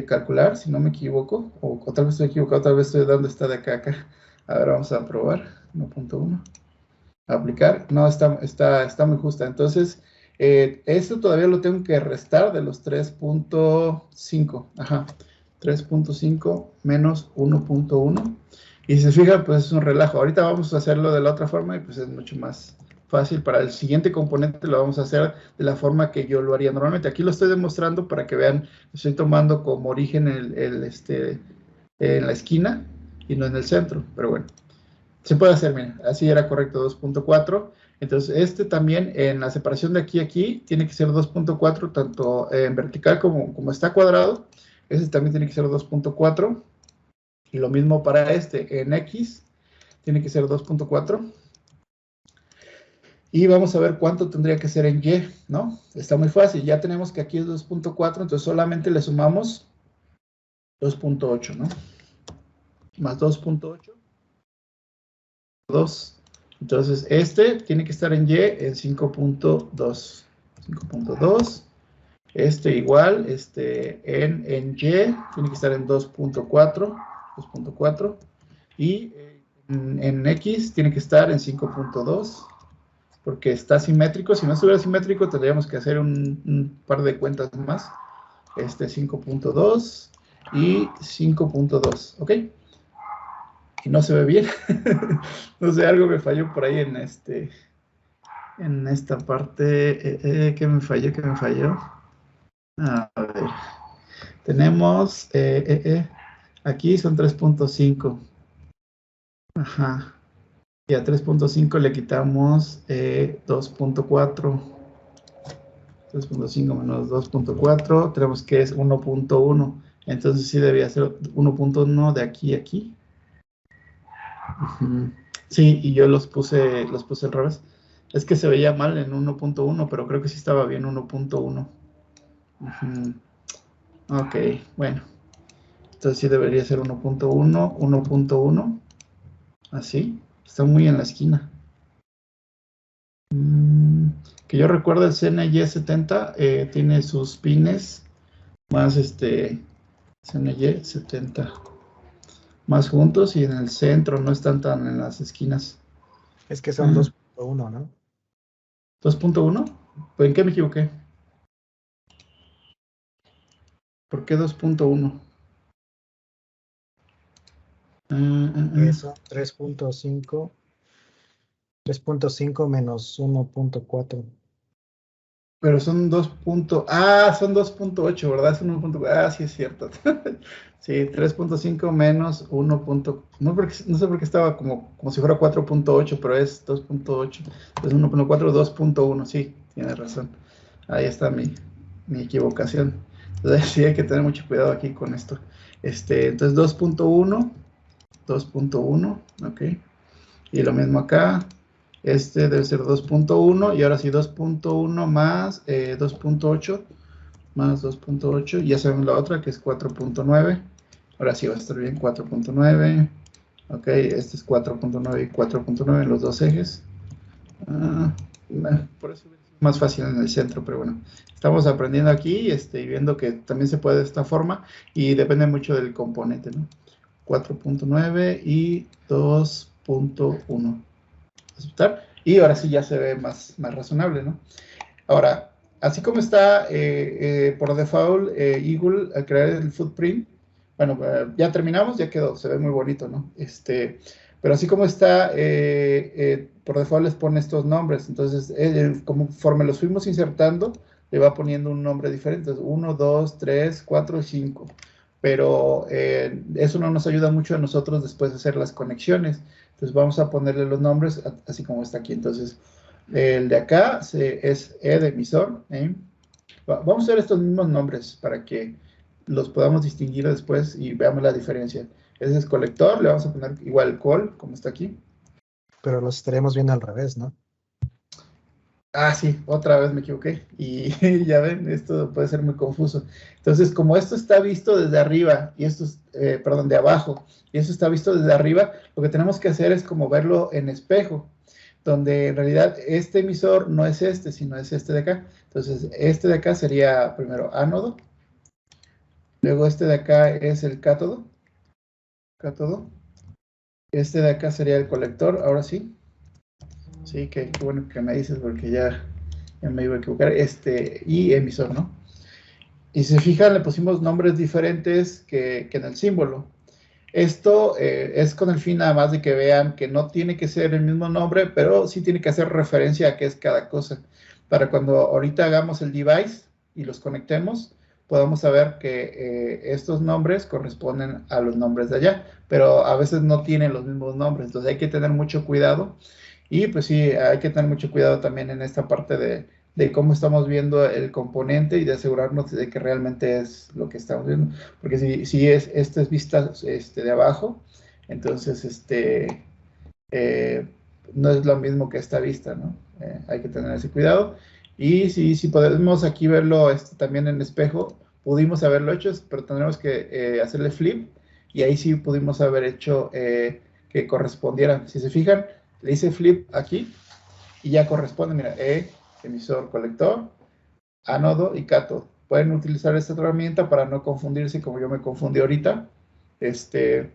calcular, si no me equivoco. O tal vez estoy equivocado, tal vez estoy dando esta de acá a acá. A ver, vamos a probar. 1.1. Aplicar. No, está muy justa. Entonces, esto todavía lo tengo que restar de los 3.5. Ajá. 3.5 menos 1.1. Y si se fijan, pues es un relajo. Ahorita vamos a hacerlo de la otra forma y pues es mucho más fácil. Para el siguiente componente lo vamos a hacer de la forma que yo lo haría normalmente. Aquí lo estoy demostrando para que vean, estoy tomando como origen en la esquina y no en el centro. Pero bueno. Se puede hacer, mira, así era correcto, 2.4. Entonces, este también en la separación de aquí a aquí tiene que ser 2.4, tanto en vertical como está cuadrado. Ese también tiene que ser 2.4. Y lo mismo para este, en X tiene que ser 2.4. Y vamos a ver cuánto tendría que ser en Y, ¿no? Está muy fácil, ya tenemos que aquí es 2.4, entonces solamente le sumamos 2.8, ¿no? Más 2.8, 2. Entonces, este tiene que estar en Y en 5.2. 5.2. Este igual, en Y tiene que estar en 2.4. 2.4. Y en X tiene que estar en 5.2. Porque está simétrico. Si no estuviera simétrico, tendríamos que hacer un par de cuentas más. 5.2 y 5.2, ¿ok? Y no se ve bien. No sé, algo me falló por ahí en esta parte. ¿Qué me falló? ¿Qué me falló? A ver. Tenemos, aquí son 3.5. Ajá. Y a 3.5 le quitamos 2.4. 3.5 menos 2.4, tenemos que es 1.1. Entonces sí debía ser 1.1 de aquí a aquí. Sí, y yo los puse al revés. Es que se veía mal en 1.1, pero creo que sí estaba bien 1.1. Ok, bueno. Entonces sí debería ser 1.1, 1.1. Así. Está muy en la esquina. Que yo recuerdo el CNY 70 tiene sus pines más CNY 70 más juntos y en el centro, no están tan en las esquinas. Es que son 2.1, ¿no? 2.1. ¿Pues en qué me equivoqué? ¿Por qué 2.1? Eso, 3.5 menos 1.4. Pero son 2. Son 2.8, ¿verdad? Es 1. Sí, es cierto. Sí, 3.5 menos 1. No sé por qué estaba como si fuera 4.8, pero es 2.8. Es 1.4, 2.1. Sí, tienes razón. Ahí está mi equivocación. Entonces sí hay que tener mucho cuidado aquí con esto. Entonces 2.1, 2.1, ok. Y lo mismo acá. Debe ser 2.1 y ahora sí 2.1 más 2.8 más 2.8 y ya sabemos la otra que es 4.9. Ahora sí va a estar bien 4.9. Ok, este es 4.9 y 4.9 en los dos ejes. Por eso es más fácil en el centro, pero bueno, estamos aprendiendo aquí y viendo que también se puede de esta forma y depende mucho del componente, ¿no? 4.9 y 2.1. Aceptar. Y ahora sí ya se ve más razonable, ¿no? Ahora, así como está por default Eagle al crear el footprint, bueno, ya terminamos, ya quedó, se ve muy bonito, ¿no? Pero así como está, por default les pone estos nombres, entonces, conforme los fuimos insertando, le va poniendo un nombre diferente, 1, 2, 3, 4, 5. Pero eso no nos ayuda mucho a nosotros después de hacer las conexiones. Entonces vamos a ponerle los nombres así como está aquí. Entonces, el de acá es E de emisor. Vamos a usar estos mismos nombres para que los podamos distinguir después y veamos la diferencia. Ese es colector, le vamos a poner igual col, como está aquí. Pero los estaremos viendo al revés, ¿no? Sí, otra vez me equivoqué. Y ya ven, esto puede ser muy confuso. Entonces, como esto está visto desde arriba, y esto es, perdón, de abajo, y esto está visto desde arriba, lo que tenemos que hacer es como verlo en espejo, donde en realidad este emisor no es sino es este de acá. Entonces, este de acá sería primero ánodo, luego este de acá es el cátodo, este de acá sería el colector, ahora sí. Sí, qué bueno que me dices porque ya me iba a equivocar, y emisor, ¿no? Y si se fijan, le pusimos nombres diferentes que en el símbolo. Esto es con el fin nada más de que vean que no tiene que ser el mismo nombre, pero sí tiene que hacer referencia a qué es cada cosa. Para cuando ahorita hagamos el device y los conectemos, podamos saber que estos nombres corresponden a los nombres de allá, pero a veces no tienen los mismos nombres, entonces hay que tener mucho cuidado. Y pues sí, hay que tener mucho cuidado también en esta parte de cómo estamos viendo el componente y de asegurarnos de que realmente es lo que estamos viendo. Porque si esta es vista de abajo, entonces eh, no es lo mismo que esta vista, ¿no? Hay que tener ese cuidado. Y si podemos aquí verlo también en espejo, pudimos haberlo hecho, pero tendremos que hacerle flip y ahí sí pudimos haber hecho que correspondiera. Si se fijan, le hice flip aquí y ya corresponde, mira, emisor, colector, ánodo y cátodo. Pueden utilizar esta herramienta para no confundirse como yo me confundí ahorita, desde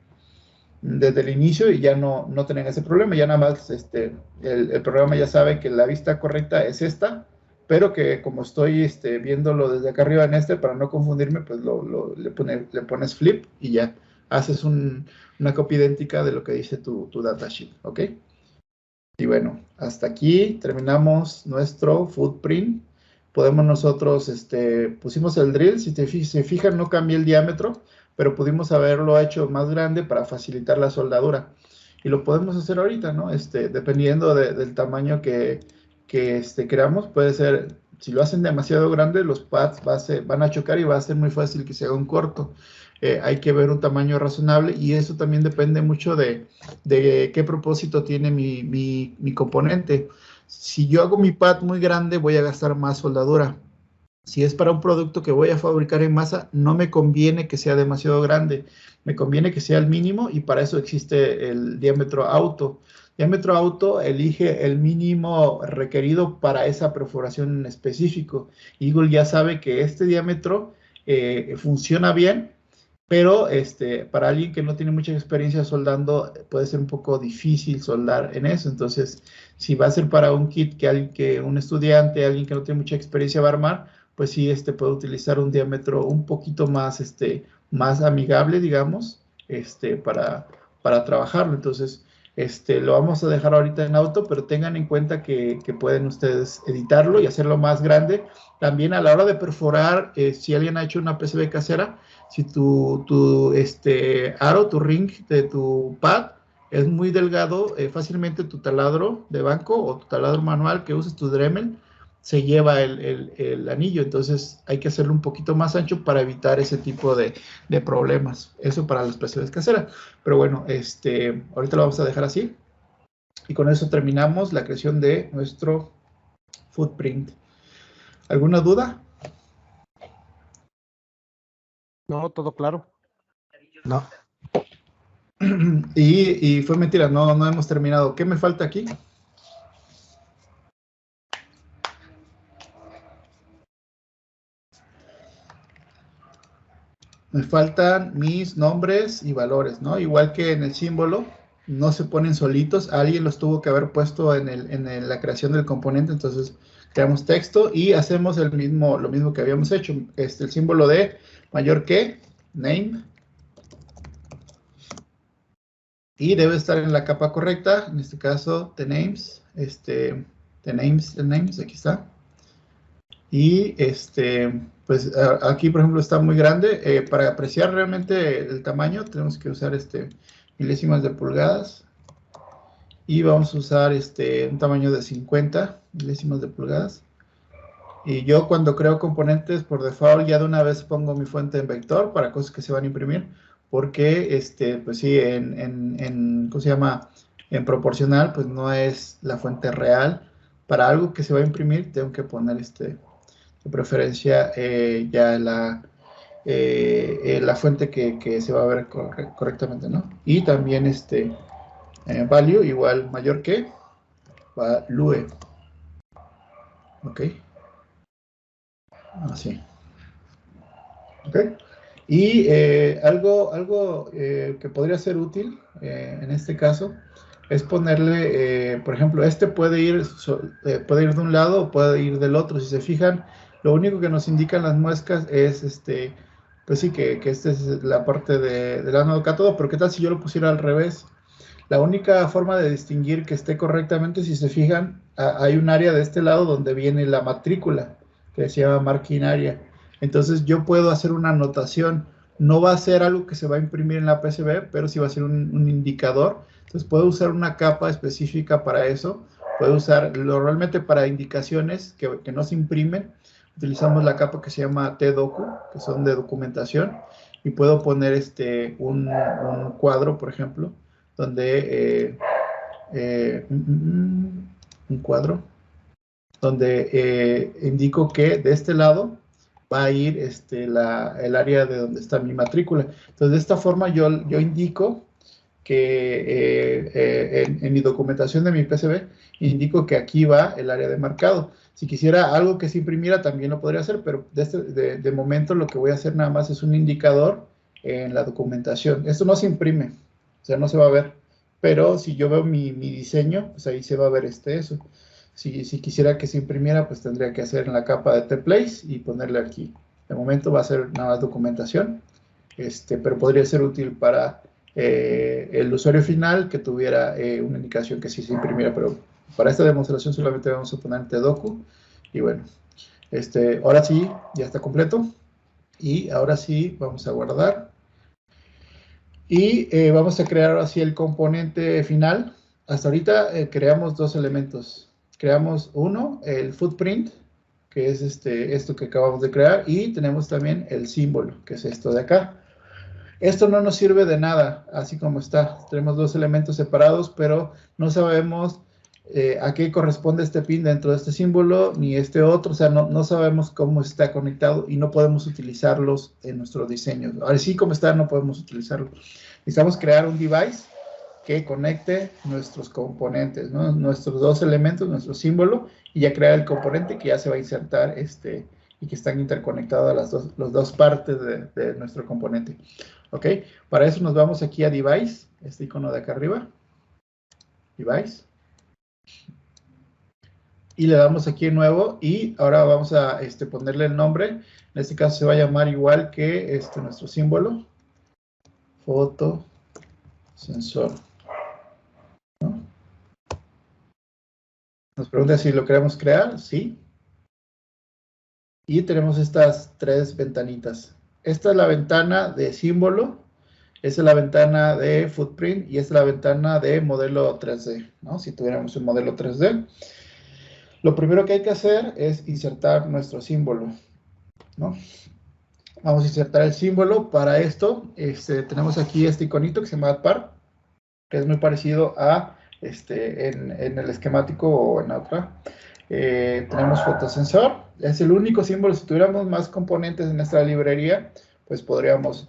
el inicio y ya no tienen ese problema, ya nada más el programa ya sabe que la vista correcta es esta, pero que como estoy viéndolo desde acá arriba en para no confundirme, pues le pones flip y ya haces una copia idéntica de lo que dice tu datasheet, ¿ok? Y bueno, hasta aquí terminamos nuestro footprint. Podemos nosotros, pusimos el drill, si se fijan no cambié el diámetro, pero pudimos haberlo hecho más grande para facilitar la soldadura. Y lo podemos hacer ahorita, ¿no? Dependiendo del tamaño que creamos, puede ser, si lo hacen demasiado grande, los pads van a chocar y va a ser muy fácil que se haga un corto. Hay que ver un tamaño razonable y eso también depende mucho de qué propósito tiene mi componente. Si yo hago mi pad muy grande, voy a gastar más soldadura. Si es para un producto que voy a fabricar en masa, no me conviene que sea demasiado grande. Me conviene que sea el mínimo y para eso existe el diámetro auto. Diámetro auto elige el mínimo requerido para esa perforación en específico. Eagle ya sabe que este diámetro funciona bien, pero para alguien que no tiene mucha experiencia soldando, puede ser un poco difícil soldar en eso. Entonces, si va a ser para un kit que un estudiante, alguien que no tiene mucha experiencia va a armar, pues sí, puede utilizar un diámetro un poquito más, más amigable, digamos, para trabajarlo. Entonces, lo vamos a dejar ahorita en auto, pero tengan en cuenta que pueden ustedes editarlo y hacerlo más grande. También a la hora de perforar, si alguien ha hecho una PCB casera, si tu aro, tu ring de tu pad es muy delgado, fácilmente tu taladro de banco o tu taladro manual que uses, tu Dremel, se lleva el anillo. Entonces hay que hacerlo un poquito más ancho para evitar ese tipo de problemas. Eso para las PCBs caseras. Pero bueno, ahorita lo vamos a dejar así. Y con eso terminamos la creación de nuestro footprint. ¿Alguna duda? No, todo claro. No. Y fue mentira, no hemos terminado. ¿Qué me falta aquí? Me faltan mis nombres y valores, ¿no? Igual que en el símbolo, no se ponen solitos. Alguien los tuvo que haber puesto en la creación del componente. Entonces, creamos texto y hacemos lo mismo que habíamos hecho. El símbolo de mayor que, name. Y debe estar en la capa correcta. En este caso, the names. The names, aquí está. Y pues aquí, por ejemplo, está muy grande. Para apreciar realmente el tamaño, tenemos que usar milésimas de pulgadas. Y vamos a usar un tamaño de 50 milésimas de pulgadas. Y yo cuando creo componentes, por default, ya de una vez pongo mi fuente en vector para cosas que se van a imprimir. Porque, pues sí, ¿cómo se llama? En proporcional, pues no es la fuente real. Para algo que se va a imprimir, tengo que poner de preferencia ya la fuente que se va a ver correctamente, ¿no? Y también value igual mayor que value. Ok. Así. Ok. Y algo que podría ser útil en este caso es ponerle, por ejemplo, puede ir de un lado o puede ir del otro. Si se fijan, lo único que nos indican las muescas es, pues sí, que esta es la parte del ánodo cátodo, pero ¿qué tal si yo lo pusiera al revés? La única forma de distinguir que esté correctamente, si se fijan, hay un área de este lado donde viene la matrícula, que se llama marking area. Entonces yo puedo hacer una anotación. No va a ser algo que se va a imprimir en la PCB, pero sí va a ser un indicador. Entonces puedo usar una capa específica para eso. Puedo usar normalmente para indicaciones que no se imprimen. Utilizamos la capa que se llama TDoku, que son de documentación. Y puedo poner un cuadro, por ejemplo, donde un cuadro donde indico que de este lado va a ir el área de donde está mi matrícula. Entonces, de esta forma yo indico que en mi documentación de mi PCB, indico que aquí va el área de marcado. Si quisiera algo que se imprimiera, también lo podría hacer, pero de momento lo que voy a hacer nada más es un indicador en la documentación. Esto no se imprime, o sea, no se va a ver. Pero si yo veo mi diseño, pues ahí se va a ver eso. Si quisiera que se imprimiera, pues tendría que hacer en la capa de T-Place y ponerle aquí. De momento va a ser nada más documentación, pero podría ser útil para el usuario final que tuviera una indicación que sí se imprimiera, pero para esta demostración solamente vamos a poner TDoku. Y bueno, ahora sí, ya está completo. Y ahora sí, vamos a guardar. Y vamos a crear ahora sí el componente final. Hasta ahorita creamos dos elementos. Creamos uno, el footprint, que es esto que acabamos de crear, y tenemos también el símbolo, que es esto de acá. Esto no nos sirve de nada, así como está. Tenemos dos elementos separados, pero no sabemos a qué corresponde este pin dentro de este símbolo, ni este otro. O sea, no sabemos cómo está conectado y no podemos utilizarlos en nuestro diseño. Así como está, no podemos utilizarlo. Necesitamos crear un device que conecte nuestros componentes, ¿no? Nuestros dos elementos, nuestro símbolo, y ya crear el componente que ya se va a insertar y que están interconectadas las dos partes de nuestro componente. ¿Ok? Para eso nos vamos aquí a Device, este icono de acá arriba. Device. Y le damos aquí en nuevo y ahora vamos a ponerle el nombre. En este caso se va a llamar igual que nuestro símbolo. Fotosensor. ¿No? Nos pregunta si lo queremos crear. Sí. Y tenemos estas tres ventanitas. Esta es la ventana de símbolo. Esta es la ventana de footprint y esta es la ventana de modelo 3D, ¿no? Si tuviéramos un modelo 3D. Lo primero que hay que hacer es insertar nuestro símbolo, ¿no? Vamos a insertar el símbolo. Para esto, tenemos aquí este iconito que se llama AddPart, que es muy parecido a en el esquemático o en otra. Tenemos fotosensor. Es el único símbolo. Si tuviéramos más componentes en nuestra librería, pues podríamos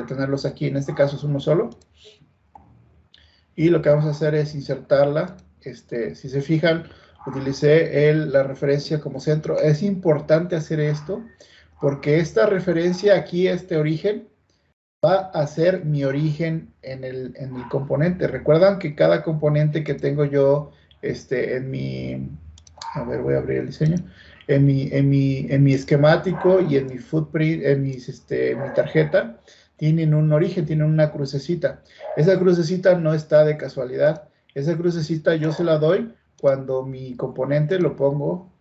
tenerlos aquí. En este caso es uno solo. Y lo que vamos a hacer es insertarla. Si se fijan, utilicé la referencia como centro. Es importante hacer esto porque esta referencia aquí, este origen, va a ser mi origen en el componente. Recuerdan que cada componente que tengo yo en mi... A ver, voy a abrir el diseño. En mi esquemático y en mi footprint, en mi tarjeta, tienen un origen, tienen una crucecita. Esa crucecita no está de casualidad. Esa crucecita yo se la doy cuando mi componente lo pongo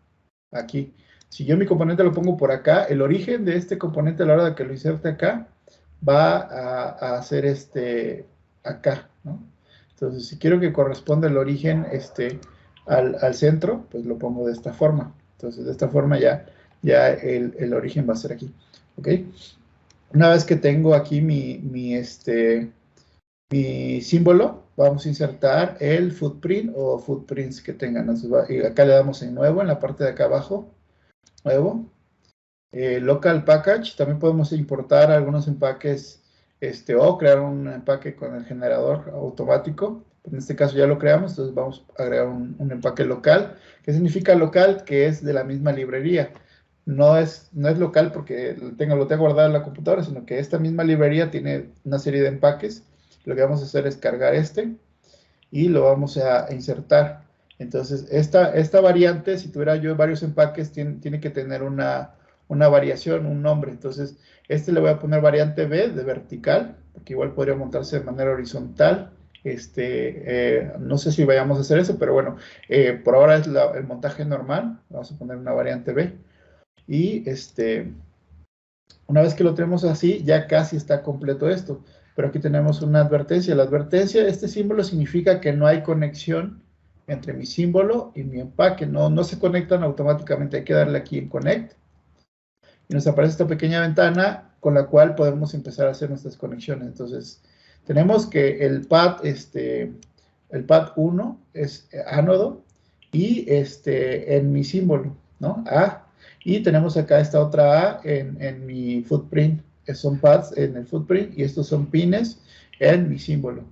aquí. Si yo mi componente lo pongo por acá, el origen de este componente a la hora de que lo inserte acá, va a ser acá, ¿no? Entonces, si quiero que corresponda el origen al centro, pues lo pongo de esta forma. Entonces, de esta forma ya el origen va a ser aquí, ¿ok? Una vez que tengo aquí mi símbolo, vamos a insertar el footprint o footprints que tengan. Y acá le damos en nuevo, en la parte de acá abajo, nuevo. Local package, también podemos importar algunos empaques o crear un empaque con el generador automático. En este caso ya lo creamos, entonces vamos a agregar un empaque local. ¿Qué significa local? Que es de la misma librería. No es local porque lo tengo guardado en la computadora, sino que esta misma librería tiene una serie de empaques. Lo que vamos a hacer es cargar y lo vamos a insertar. Entonces, esta variante, si tuviera yo varios empaques, tiene que tener una variación, un nombre. Entonces, le voy a poner variante B de vertical, porque igual podría montarse de manera horizontal. No sé si vayamos a hacer eso, pero bueno, por ahora es el montaje normal. Vamos a poner una variante B. Y una vez que lo tenemos así, ya casi está completo esto. Pero aquí tenemos una advertencia. La advertencia, este símbolo significa que no hay conexión entre mi símbolo y mi empaque. No se conectan automáticamente. Hay que darle aquí en Connect. Y nos aparece esta pequeña ventana con la cual podemos empezar a hacer nuestras conexiones. Entonces, tenemos que el pad 1 es ánodo y en mi símbolo, ¿no? A. Y tenemos acá esta otra A en mi footprint. Son pads en el footprint y estos son pines en mi símbolo.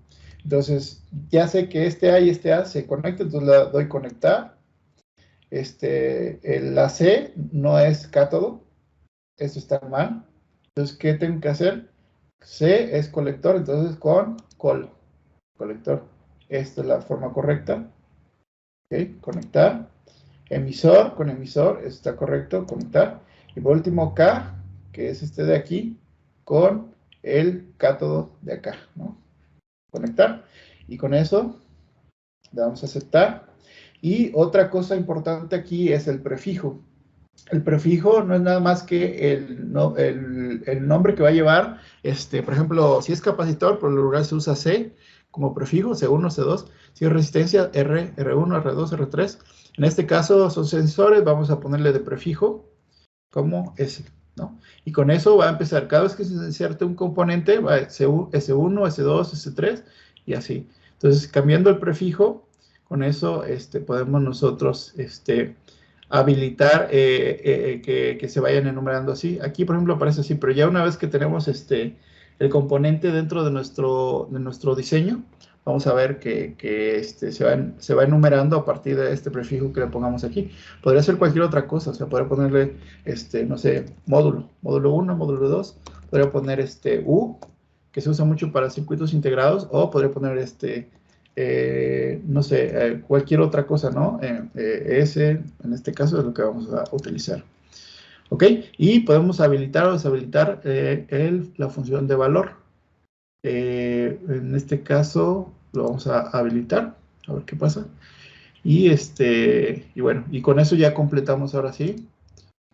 Entonces, ya sé que este A y este A se conectan, entonces le doy conectar. La C no es cátodo, esto está mal. Entonces, ¿qué tengo que hacer? C es colector, entonces con colector. Esta es la forma correcta. ¿Okay? Conectar. Emisor, con emisor, está correcto, conectar. Y por último, K, que es este de aquí, con el cátodo de acá, ¿no? Conectar. Y con eso, le vamos a aceptar. Y otra cosa importante aquí es el prefijo. El prefijo no es nada más que el nombre que va a llevar, por ejemplo, si es capacitor, por lo general se usa C como prefijo, C1, C2, si es resistencia, R, R1, R2, R3. En este caso son sensores, vamos a ponerle de prefijo como S, ¿no? Y con eso va a empezar, cada vez que se inserte un componente, va S1, S2, S3 y así. Entonces, cambiando el prefijo, con eso podemos nosotros habilitar que se vayan enumerando así. Aquí, por ejemplo, aparece así, pero ya una vez que tenemos el componente dentro de nuestro diseño, vamos a ver que se va enumerando a partir de este prefijo que le pongamos aquí. Podría ser cualquier otra cosa, o sea, podría ponerle, no sé, módulo 1, módulo 2, podría poner U, que se usa mucho para circuitos integrados, o podría poner no sé, cualquier otra cosa, ¿no? S, en este caso, es lo que vamos a utilizar. ¿Ok? Y podemos habilitar o deshabilitar la función de valor. En este caso, lo vamos a habilitar. A ver qué pasa. Y bueno, y con eso ya completamos ahora sí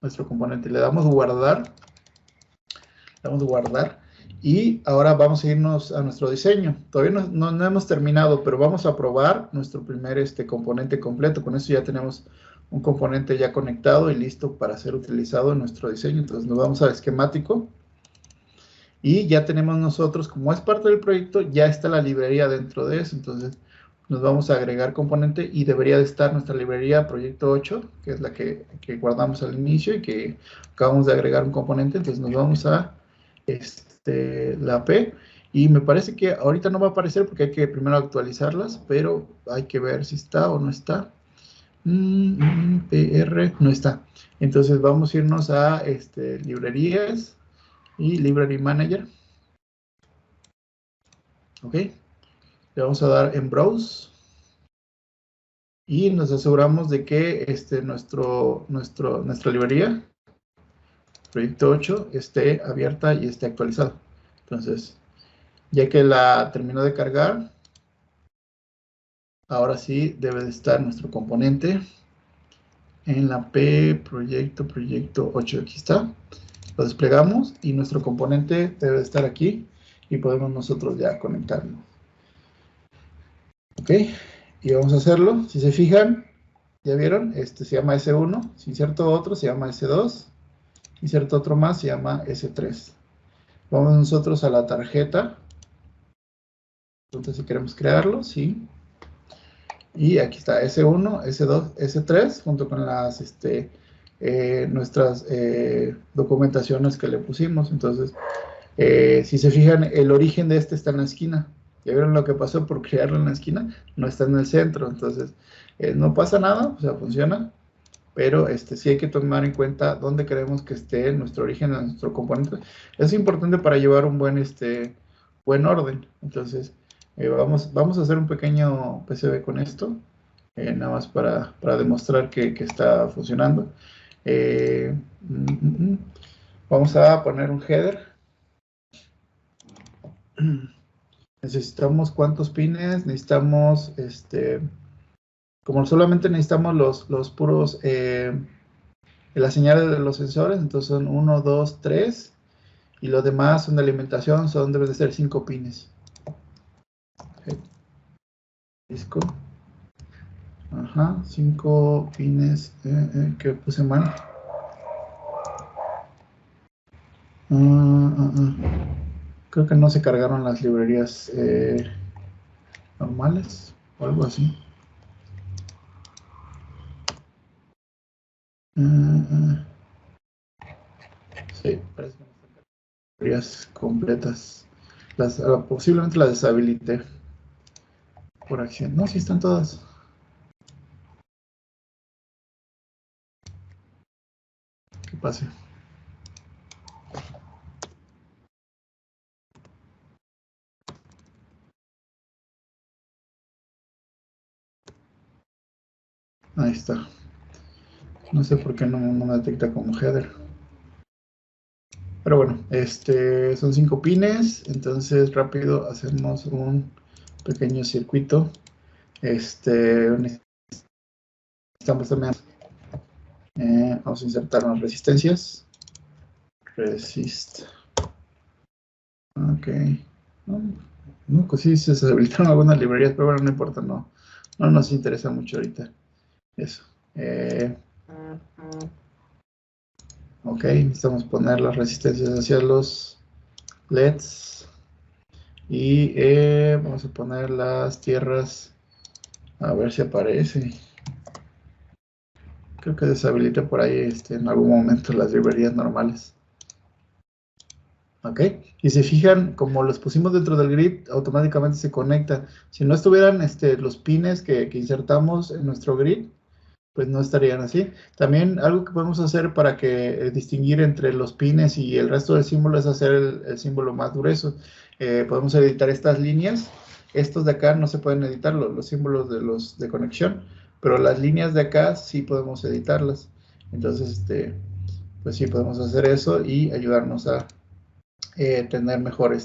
nuestro componente. Le damos guardar. Le damos guardar. Y ahora vamos a irnos a nuestro diseño. Todavía no hemos terminado, pero vamos a probar nuestro primer componente completo. Con eso ya tenemos un componente ya conectado y listo para ser utilizado en nuestro diseño. Entonces nos vamos al esquemático. Y ya tenemos nosotros, como es parte del proyecto, ya está la librería dentro de eso. Entonces nos vamos a agregar componente y debería de estar nuestra librería proyecto 8, que es la que guardamos al inicio y que acabamos de agregar un componente. Entonces nos vamos a la P, y me parece que ahorita no va a aparecer porque hay que primero actualizarlas, pero hay que ver si está o no está. PR no está. Entonces vamos a irnos a librerías y Library Manager. Ok. Le vamos a dar en Browse y nos aseguramos de que nuestra librería proyecto 8 esté abierta y esté actualizada. Entonces, ya que la terminó de cargar, ahora sí debe de estar nuestro componente en la P, proyecto 8. Aquí está. Lo desplegamos y nuestro componente debe de estar aquí y podemos nosotros ya conectarlo. Ok, y vamos a hacerlo. Si se fijan, ya vieron, se llama S1. Si inserto otro, se llama S2. Inserto otro más, se llama S3. Vamos nosotros a la tarjeta. Entonces, si queremos crearlo, sí. Y aquí está S1, S2, S3, junto con las nuestras documentaciones que le pusimos. Entonces, si se fijan, el origen de está en la esquina. ¿Ya vieron lo que pasó por crearlo en la esquina? No está en el centro. Entonces, no pasa nada, o sea, funciona. Pero sí hay que tomar en cuenta dónde queremos que esté nuestro origen, nuestro componente. Es importante para llevar un buen orden. Entonces, vamos a hacer un pequeño PCB con esto, nada más para demostrar que está funcionando. Vamos a poner un header. Necesitamos ¿cuántos pines? Necesitamos, como solamente necesitamos los puros las señales de los sensores, entonces son 1, 2, 3, y los demás son de alimentación, deben de ser 5 pines. Okay. Disco. Ajá, 5 pines que puse mal. Creo que no se cargaron las librerías normales o algo así. Sí, parece que no están cargadas las librerías completas. Posiblemente las deshabilité por acción. No, sí están todas. ¿Qué pasa? Ahí está. No sé por qué no me detecta como header. Pero bueno, son 5 pines. Entonces rápido hacemos un pequeño circuito. Necesitamos también. Vamos a insertar unas resistencias. Resist. Ok. No, pues sí se deshabilitaron algunas librerías, pero bueno, no importa, no nos interesa mucho ahorita eso. Ok, necesitamos poner las resistencias hacia los LEDs. Y vamos a poner las tierras. A ver si aparece. Creo que deshabilité por ahí en algún momento las librerías normales. Ok, y se fijan, como los pusimos dentro del grid, automáticamente se conecta. Si no estuvieran los pines que insertamos en nuestro grid, pues no estarían así. También algo que podemos hacer para que distinguir entre los pines y el resto del símbolo es hacer el símbolo más grueso. Podemos editar estas líneas. Estos de acá no se pueden editar, los símbolos de conexión, pero las líneas de acá sí podemos editarlas. Entonces, pues sí podemos hacer eso y ayudarnos a tener mejor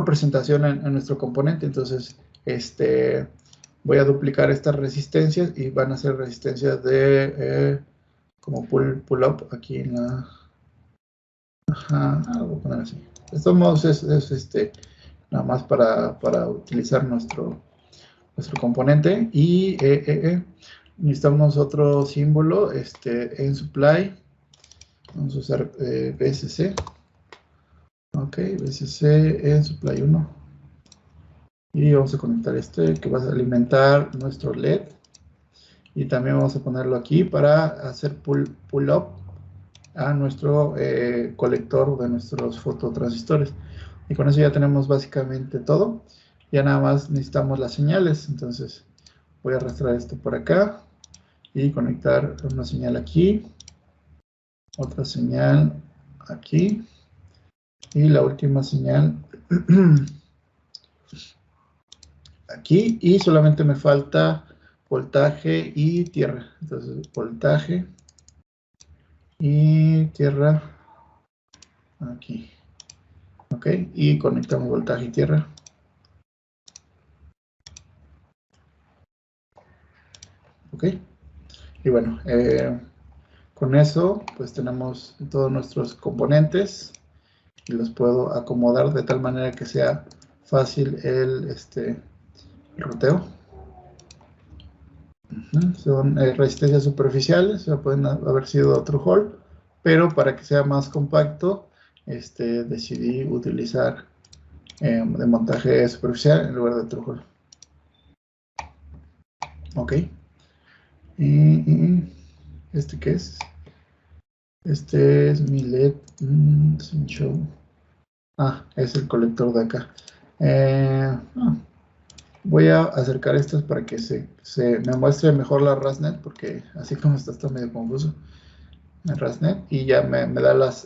presentación en nuestro componente. Entonces, voy a duplicar estas resistencias y van a ser resistencias de como pull up aquí en la. Ajá, lo voy a poner así. De todos modos es nada más para utilizar nuestro componente. Y necesitamos otro símbolo en supply. Vamos a usar BSC. Ok, BSC en supply 1. Y vamos a conectar que va a alimentar nuestro LED. Y también vamos a ponerlo aquí para hacer pull up a nuestro colector de nuestros fototransistores. Y con eso ya tenemos básicamente todo. Ya nada más necesitamos las señales. Entonces voy a arrastrar esto por acá y conectar una señal aquí, otra señal aquí y la última señal aquí, y solamente me falta voltaje y tierra. Entonces voltaje y tierra aquí. Ok, y conectamos voltaje y tierra. Ok, y bueno, con eso pues tenemos todos nuestros componentes y los puedo acomodar de tal manera que sea fácil el ruteo. Son resistencias superficiales, o pueden haber sido otro hall, pero para que sea más compacto, decidí utilizar de montaje superficial en lugar de true hall. Ok. ¿Este qué es? Este es mi LED sin show. Es el colector de acá. Voy a acercar estas para que se me muestre mejor la RASNet, porque así como está medio confuso en RASNet, y ya me da las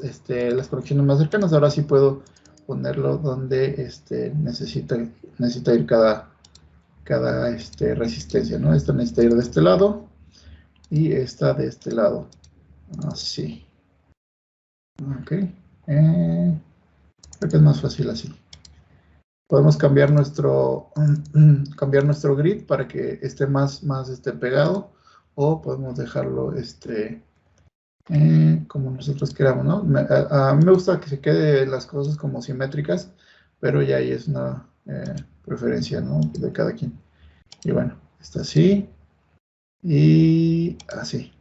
conexiones más cercanas. Ahora sí puedo ponerlo donde necesita ir cada resistencia, ¿no? Esta necesita ir de este lado y esta de este lado. Así. Ok. Creo que es más fácil así. Podemos cambiar nuestro grid para que esté más pegado, o podemos dejarlo como nosotros queramos, ¿no? A mí me gusta que se quede las cosas como simétricas, pero ya ahí es una preferencia, ¿no? De cada quien. Y bueno, está así y así.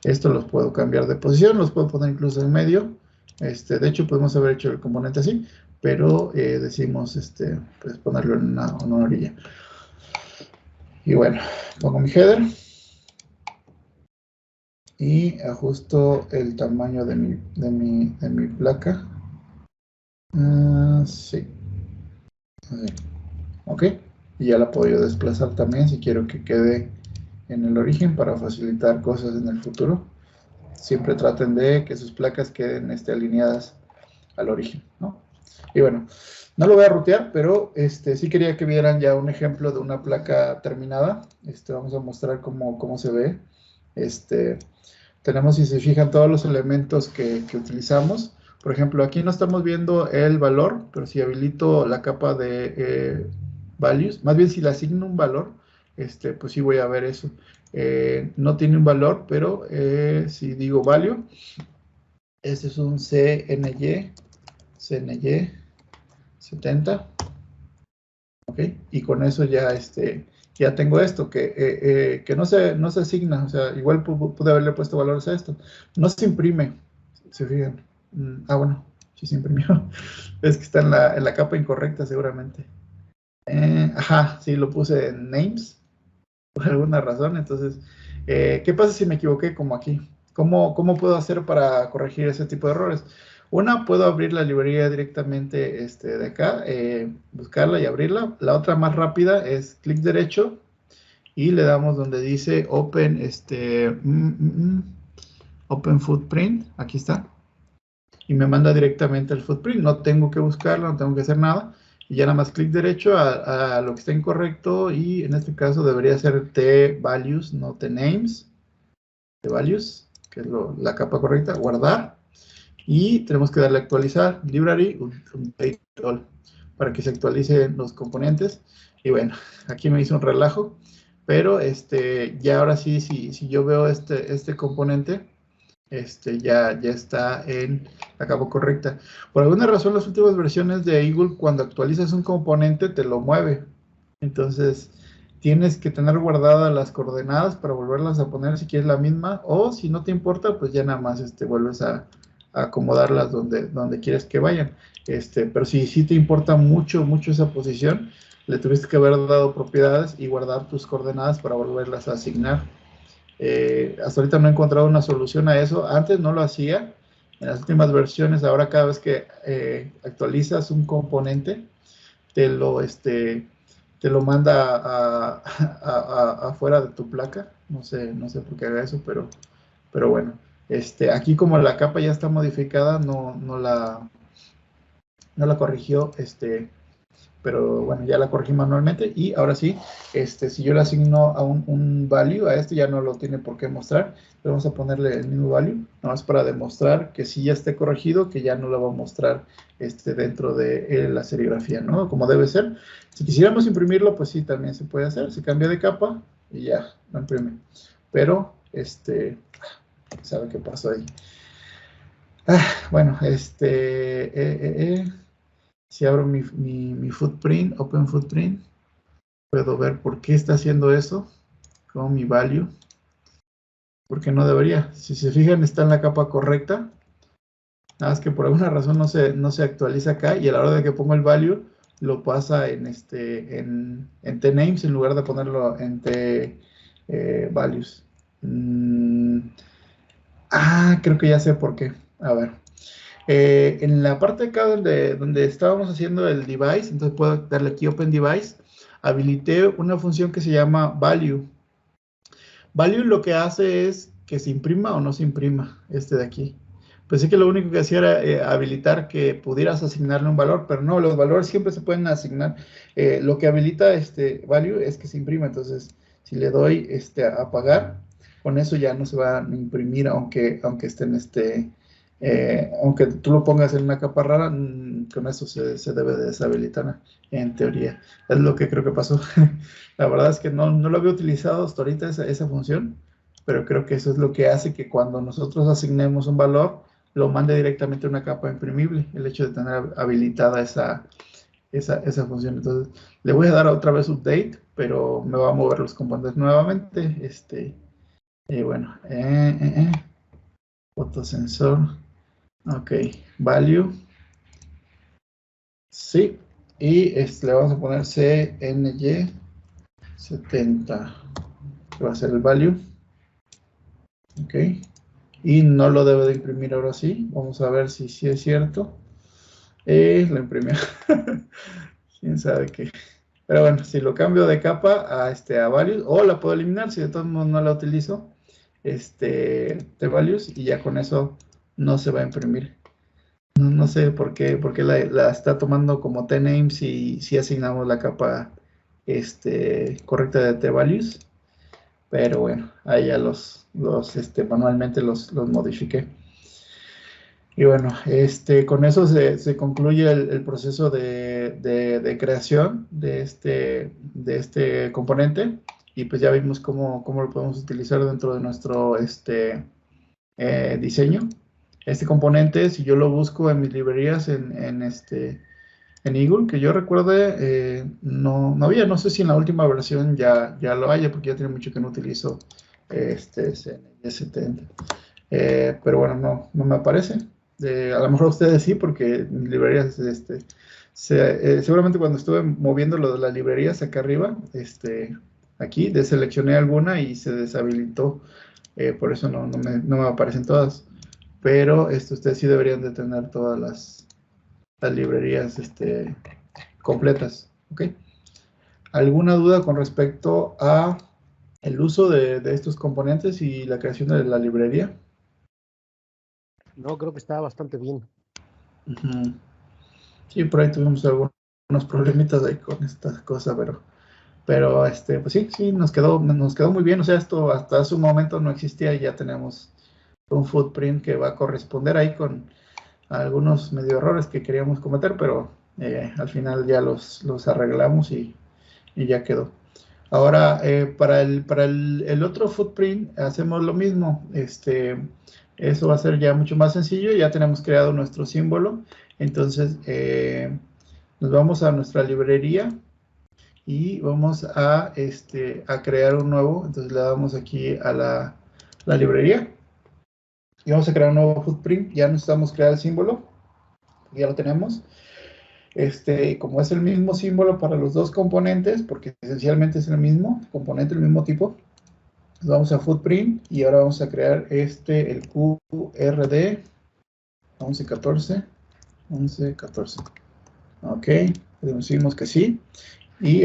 Esto los puedo cambiar de posición, los puedo poner incluso en medio. De hecho, podemos haber hecho el componente así, pero decidimos pues ponerlo en una orilla. Y bueno, pongo mi header y ajusto el tamaño de mi placa. Sí. Así. Ok. Y ya la puedo yo desplazar también si quiero que quede en el origen para facilitar cosas en el futuro. Siempre traten de que sus placas queden alineadas al origen, ¿no? Y bueno, no lo voy a rutear, pero sí quería que vieran ya un ejemplo de una placa terminada. Vamos a mostrar cómo se ve. Tenemos, si se fijan, todos los elementos que utilizamos. Por ejemplo, aquí no estamos viendo el valor, pero si habilito la capa de values, más bien si le asigno un valor, pues sí voy a ver eso. No tiene un valor, pero si digo value, este es un CNY 70, ¿ok? Y con eso ya tengo esto, que no se asigna, o sea, igual pude haberle puesto valores a esto. No se imprime, se fijan. Bueno, sí se imprimió. Es que está en la capa incorrecta seguramente. Ajá, sí, lo puse en names, por alguna razón. Entonces, ¿qué pasa si me equivoqué como aquí? ¿Cómo puedo hacer para corregir ese tipo de errores? Una, puedo abrir la librería directamente de acá, buscarla y abrirla. La otra más rápida es clic derecho y le damos donde dice Open, Open Footprint. Aquí está. Y me manda directamente al footprint. No tengo que buscarlo, no tengo que hacer nada. Y ya nada más clic derecho a lo que está incorrecto. Y en este caso debería ser tvalues, no tnames. Tvalues, que es la capa correcta. Guardar. Y tenemos que darle a actualizar, library, update all, para que se actualicen los componentes. Y bueno, aquí me hizo un relajo, pero ya ahora sí, si yo veo este componente, ya está en la capa correcta. Por alguna razón, las últimas versiones de Eagle, cuando actualizas un componente, te lo mueve. Entonces, tienes que tener guardadas las coordenadas para volverlas a poner si quieres la misma, o si no te importa, pues ya nada más vuelves a acomodarlas donde quieres que vayan. Pero si te importa mucho esa posición, le tuviste que haber dado propiedades y guardar tus coordenadas para volverlas a asignar. Hasta ahorita no he encontrado una solución a eso. Antes no lo hacía. En las últimas versiones, ahora cada vez que actualizas un componente, te lo manda afuera de tu placa. No sé por qué haga eso, pero bueno. Aquí como la capa ya está modificada, no la corrigió, pero bueno, ya la corregí manualmente. Y ahora sí, si yo le asigno a un value, a ya no lo tiene por qué mostrar. Vamos a ponerle el mismo value, nada más para demostrar que sí ya esté corregido, que ya no lo va a mostrar dentro de la serigrafía, ¿no? Como debe ser. Si quisiéramos imprimirlo, pues sí, también se puede hacer. Se cambia de capa y ya, lo imprime. Pero, ¿sabe qué pasó ahí? Bueno, si abro mi footprint, Open Footprint, puedo ver por qué está haciendo eso con mi value. Porque no debería. Si se fijan, está en la capa correcta. Nada más que por alguna razón no se actualiza acá y a la hora de que pongo el value, lo pasa en tnames en lugar de ponerlo en tvalues. Creo que ya sé por qué. A ver. En la parte de acá donde estábamos haciendo el device, entonces puedo darle aquí Open Device, habilité una función que se llama Value. Value lo que hace es que se imprima o no se imprima de aquí. Pensé que lo único que hacía era habilitar que pudieras asignarle un valor, pero no, los valores siempre se pueden asignar. Lo que habilita Value es que se imprima, entonces si le doy a apagar, con eso ya no se va a imprimir aunque esté aunque tú lo pongas en una capa rara, con eso se debe de deshabilitar en teoría. Es lo que creo que pasó. La verdad es que no lo había utilizado hasta ahorita esa función, pero creo que eso es lo que hace que cuando nosotros asignemos un valor, lo mande directamente a una capa imprimible, el hecho de tener habilitada esa función. Entonces, le voy a dar otra vez update, pero me va a mover los componentes nuevamente. Bueno, fotosensor, ok, value, sí, y le vamos a poner CNY70, que va a ser el value, ok, y no lo debe de imprimir ahora sí. Vamos a ver si sí es cierto. Lo imprimió. Quién sabe qué. Pero bueno, si lo cambio de capa a values, o la puedo eliminar si de todos modos no la utilizo, de values, y ya con eso no se va a imprimir. No sé por qué la está tomando como tname si asignamos la capa correcta de t-values. Pero bueno, ahí ya manualmente los modifiqué. Y bueno, con eso se concluye el proceso de creación de este componente, y pues ya vimos cómo lo podemos utilizar dentro de nuestro diseño. Este componente, si yo lo busco en mis librerías en Eagle, que yo recuerde, no había, no sé si en la última versión ya lo haya, porque ya tiene mucho que no utilizo CNY70. Pero bueno, no me aparece. A lo mejor ustedes sí, porque en librerías, seguramente cuando estuve moviendo lo de las librerías acá arriba, aquí deseleccioné alguna y se deshabilitó, por eso no me aparecen todas. Pero ustedes sí deberían de tener todas las librerías completas, ¿ok? ¿Alguna duda con respecto a el uso de estos componentes y la creación de la librería? No, creo que está bastante bien. Uh-huh. Sí, por ahí tuvimos algunos problemitas ahí con esta cosa, pero pues sí, nos quedó muy bien. O sea, esto hasta hace un momento no existía, y ya tenemos un footprint que va a corresponder ahí con algunos medio errores que queríamos cometer, pero al final ya los arreglamos y ya quedó. Ahora, para el otro footprint hacemos lo mismo. Eso va a ser ya mucho más sencillo. Ya tenemos creado nuestro símbolo. Entonces, nos vamos a nuestra librería y vamos a crear un nuevo. Entonces, le damos aquí a la librería y vamos a crear un nuevo footprint. Ya necesitamos crear el símbolo. Ya lo tenemos. Como es el mismo símbolo para los dos componentes, porque esencialmente es el mismo componente, el mismo tipo, pues vamos a footprint y ahora vamos a crear el QRD 1114. Ok, le decimos que sí. Y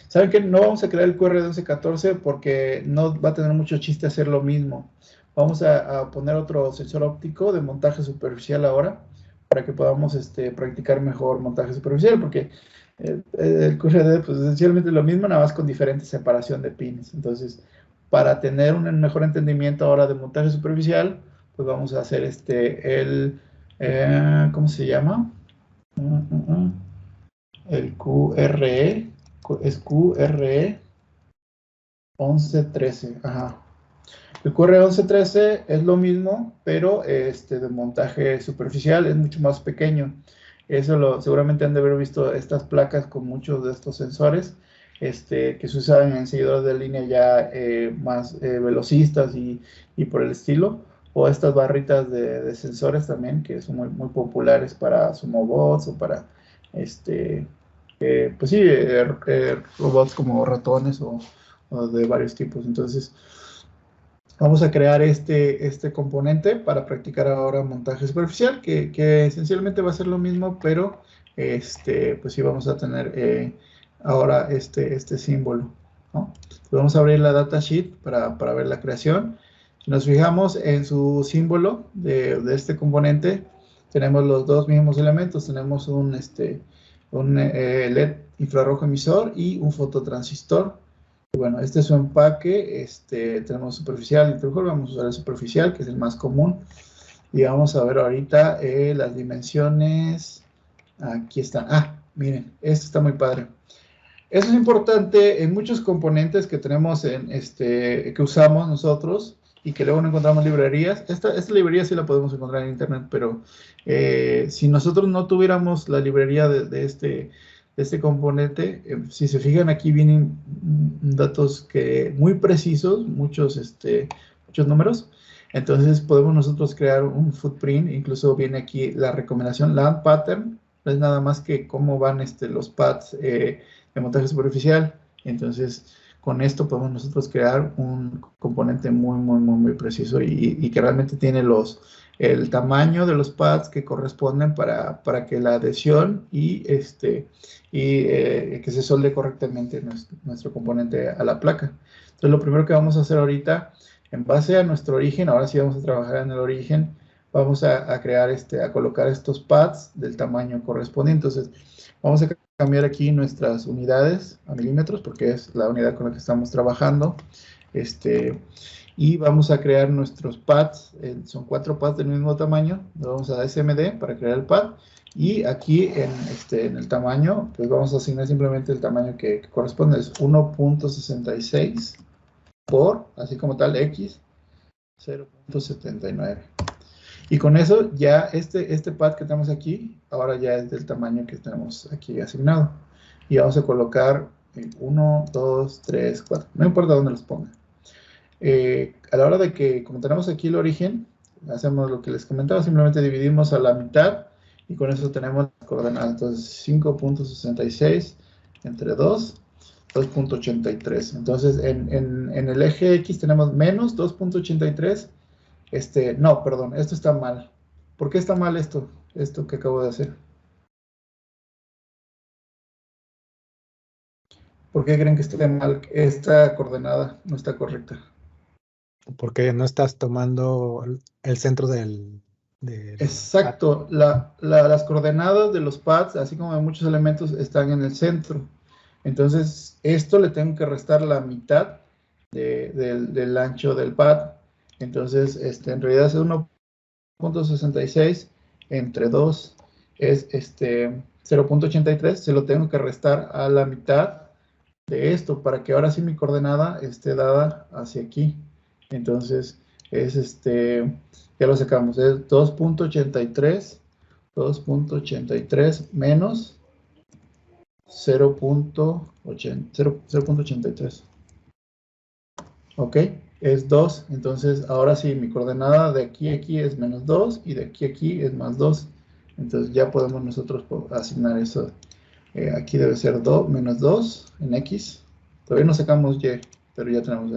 ¿saben qué? No vamos a crear el QRD 1114 porque no va a tener mucho chiste hacer lo mismo. Vamos a poner otro sensor óptico de montaje superficial ahora, para que podamos practicar mejor montaje superficial, porque el QRD pues esencialmente es lo mismo, nada más con diferente separación de pines. Entonces, para tener un mejor entendimiento ahora de montaje superficial, pues vamos a hacer ¿cómo se llama? El QRE, es QRE 1113, ajá. El QRE 1113 es lo mismo, pero de montaje superficial, es mucho más pequeño. Eso seguramente han de haber visto estas placas con muchos de estos sensores, que se usan en seguidores de línea ya más velocistas y por el estilo, o estas barritas de sensores también, que son muy populares para sumobots o para, pues sí, robots como ratones o de varios tipos. Entonces, vamos a crear este componente para practicar ahora montaje superficial, que esencialmente va a ser lo mismo, pero pues sí vamos a tener ahora este símbolo, ¿no? Entonces vamos a abrir la datasheet para ver la creación. Si nos fijamos en su símbolo de este componente, tenemos los dos mismos elementos. Tenemos un LED infrarrojo emisor y un fototransistor. Bueno, este es su empaque. Tenemos superficial y interruptor. Vamos a usar el superficial, que es el más común. Y vamos a ver ahorita las dimensiones. Aquí están. Ah, miren, este está muy padre. Eso es importante en muchos componentes que tenemos que usamos nosotros y que luego no encontramos librerías. Esta librería sí la podemos encontrar en internet, pero si nosotros no tuviéramos la librería de este componente, si se fijan aquí vienen datos muy precisos, muchos números. Entonces podemos nosotros crear un footprint, incluso viene aquí la recomendación land pattern, no es nada más que cómo van los paths de montaje superficial. Entonces con esto podemos nosotros crear un componente muy preciso y que realmente tiene el tamaño de los paths que corresponden para que la adhesión y que se solde correctamente nuestro componente a la placa. Entonces lo primero que vamos a hacer ahorita, en base a nuestro origen, ahora sí vamos a trabajar en el origen, vamos a crear, a colocar estos pads del tamaño correspondiente. Entonces, vamos a cambiar aquí nuestras unidades a milímetros, porque es la unidad con la que estamos trabajando. Y vamos a crear nuestros pads, son 4 pads del mismo tamaño. Vamos a SMD para crear el pad. Y aquí en el tamaño, pues vamos a asignar simplemente el tamaño que corresponde, es 1.66 por, así como tal, X, 0.79. Y con eso ya este pad que tenemos aquí, ahora ya es del tamaño que tenemos aquí asignado. Y vamos a colocar 1, 2, 3, 4, no importa dónde los ponga. A la hora de que, como tenemos aquí el origen, hacemos lo que les comentaba, simplemente dividimos a la mitad y con eso tenemos las coordenadas. Entonces 5.66 entre 2, 2.83. Entonces en el eje X tenemos menos 2.83. No, perdón, esto está mal. ¿Por qué está mal esto que acabo de hacer? ¿Por qué creen que esté mal? Esta coordenada no está correcta. Porque no estás tomando el centro del Exacto, las coordenadas de los pads, así como de muchos elementos, están en el centro. Entonces, esto le tengo que restar la mitad del ancho del pad. Entonces, en realidad es 1.66 entre 2 es 0.83. Se lo tengo que restar a la mitad de esto para que ahora sí mi coordenada esté dada hacia aquí. Entonces, ya lo sacamos, es 2.83 menos 0.83. ¿Ok? Es 2. Entonces, ahora sí, mi coordenada de aquí a aquí es menos 2 y de aquí a aquí es más 2. Entonces, ya podemos nosotros asignar eso. Aquí debe ser menos 2 en X. Todavía no sacamos Y, pero ya tenemos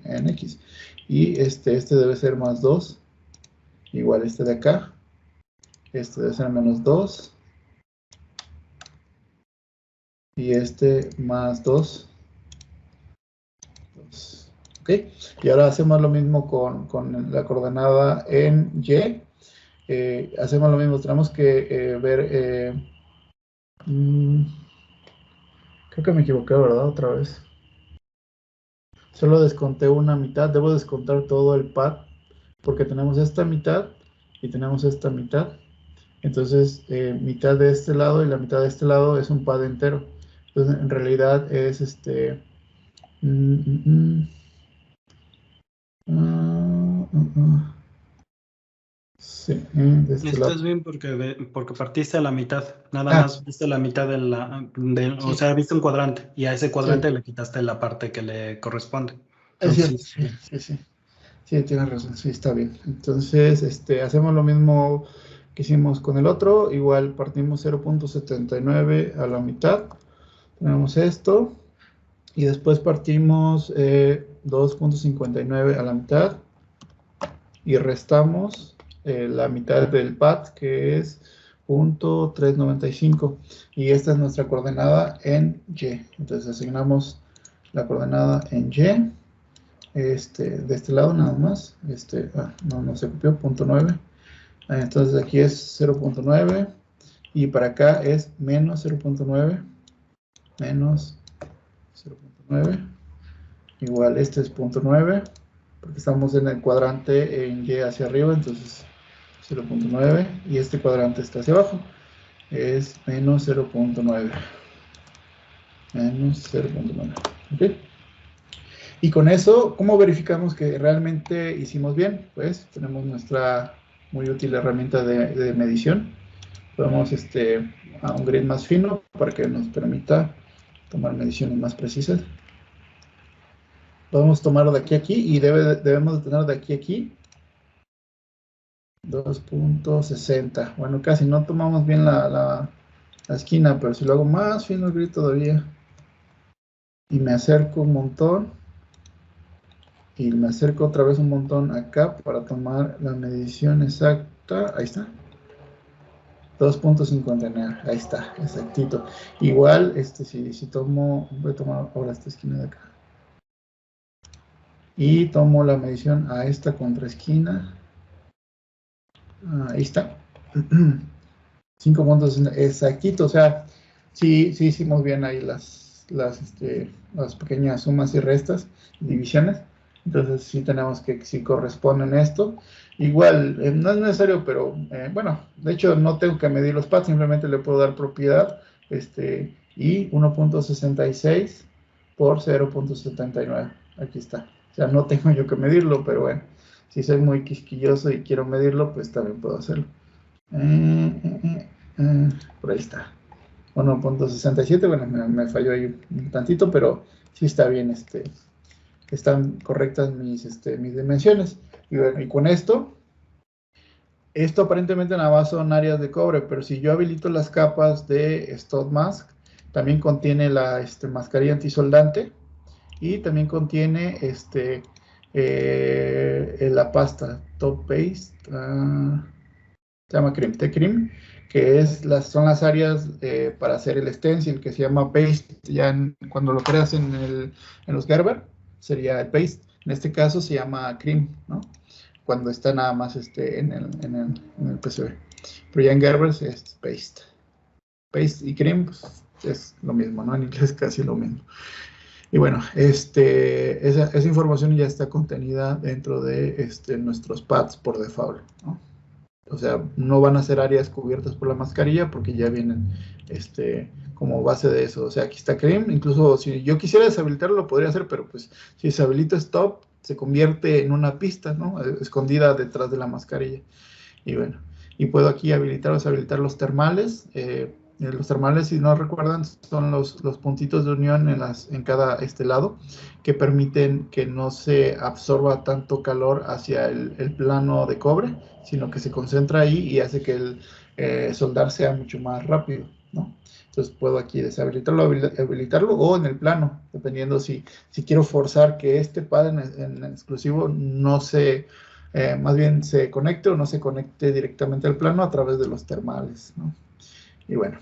en X. Y este debe ser más 2. Igual este de acá. Este debe ser menos 2. Y este más 2. ¿Ok? Y ahora hacemos lo mismo con la coordenada en Y. Hacemos lo mismo. Tenemos que ver... creo que me equivoqué, ¿verdad? Otra vez. Solo desconté una mitad. Debo descontar todo el pad. Porque tenemos esta mitad y tenemos esta mitad. Entonces, mitad de este lado y la mitad de este lado es un pad entero. Entonces, en realidad es sí, de este lado. Estás bien porque partiste a la mitad. Nada más viste la mitad o sea, viste un cuadrante y a ese cuadrante le quitaste la parte que le corresponde. Entonces, sí. Sí, tienes razón, sí, está bien. Entonces, hacemos lo mismo que hicimos con el otro. Igual partimos 0.79 a la mitad. Tenemos esto. Y después partimos 2.59 a la mitad. Y restamos la mitad del pad, que es 0.395. Y esta es nuestra coordenada en Y. Entonces asignamos la coordenada en Y. De este lado nada más, no se copió, 0.9, entonces aquí es 0.9 y para acá es menos 0.9, menos 0.9, igual este es 0.9, porque estamos en el cuadrante en Y hacia arriba, entonces 0.9 y este cuadrante está hacia abajo, es menos 0.9. Menos 0.9. ¿Ok? Y con eso, ¿cómo verificamos que realmente hicimos bien? Pues tenemos nuestra muy útil herramienta de medición. Podemos a un grid más fino para que nos permita tomar mediciones más precisas. Podemos tomarlo de aquí a aquí y debemos tener de aquí a aquí 2.60. Bueno, casi no tomamos bien la esquina, pero si lo hago más fino el grid todavía y me acerco un montón y me acerco otra vez un montón acá para tomar la medición exacta, ahí está, 2.59, ahí está, exactito. Igual, si tomo, voy a tomar ahora esta esquina de acá y tomo la medición a esta contraesquina, ahí está, 5.60, exactito, o sea, sí hicimos bien ahí las pequeñas sumas y restas, divisiones. Entonces sí tenemos que, si corresponden esto. Igual, no es necesario, pero bueno, de hecho no tengo que medir los pads, simplemente le puedo dar propiedad, y 1.66 por 0.79. Aquí está. O sea, no tengo yo que medirlo, pero bueno, si soy muy quisquilloso y quiero medirlo, pues también puedo hacerlo. Por ahí está. 1.67, bueno, me falló ahí un tantito, pero sí está bien, están correctas mis dimensiones. Y bueno, y con esto aparentemente nada más son áreas de cobre, pero si yo habilito las capas de Stud Mask, también contiene la mascarilla antisoldante y también contiene la pasta Top Paste, se llama Cream, T-Cream, que son las áreas para hacer el stencil, que se llama paste. Ya cuando lo creas en los Gerber, sería el paste. En este caso se llama cream, ¿no? Cuando está nada más en el PCB. Pero ya en Gerber es paste. Paste y cream pues, es lo mismo, ¿no? En inglés casi lo mismo. Y bueno, esa información ya está contenida dentro de nuestros pads por default, ¿no? O sea, no van a ser áreas cubiertas por la mascarilla porque ya vienen como base de eso. O sea, aquí está Cream. Incluso si yo quisiera deshabilitarlo, lo podría hacer, pero pues si deshabilito Stop, se convierte en una pista, ¿no? Escondida detrás de la mascarilla. Y bueno, y puedo aquí habilitar o deshabilitar los termales. Los termales, si no recuerdan, son los puntitos de unión en cada lado que permiten que no se absorba tanto calor hacia el plano de cobre, sino que se concentra ahí y hace que el soldar sea mucho más rápido, ¿no? Entonces puedo aquí deshabilitarlo, habilitarlo o en el plano, dependiendo si quiero forzar que este pad en exclusivo no se más bien se conecte o no se conecte directamente al plano a través de los termales, ¿no? Y bueno,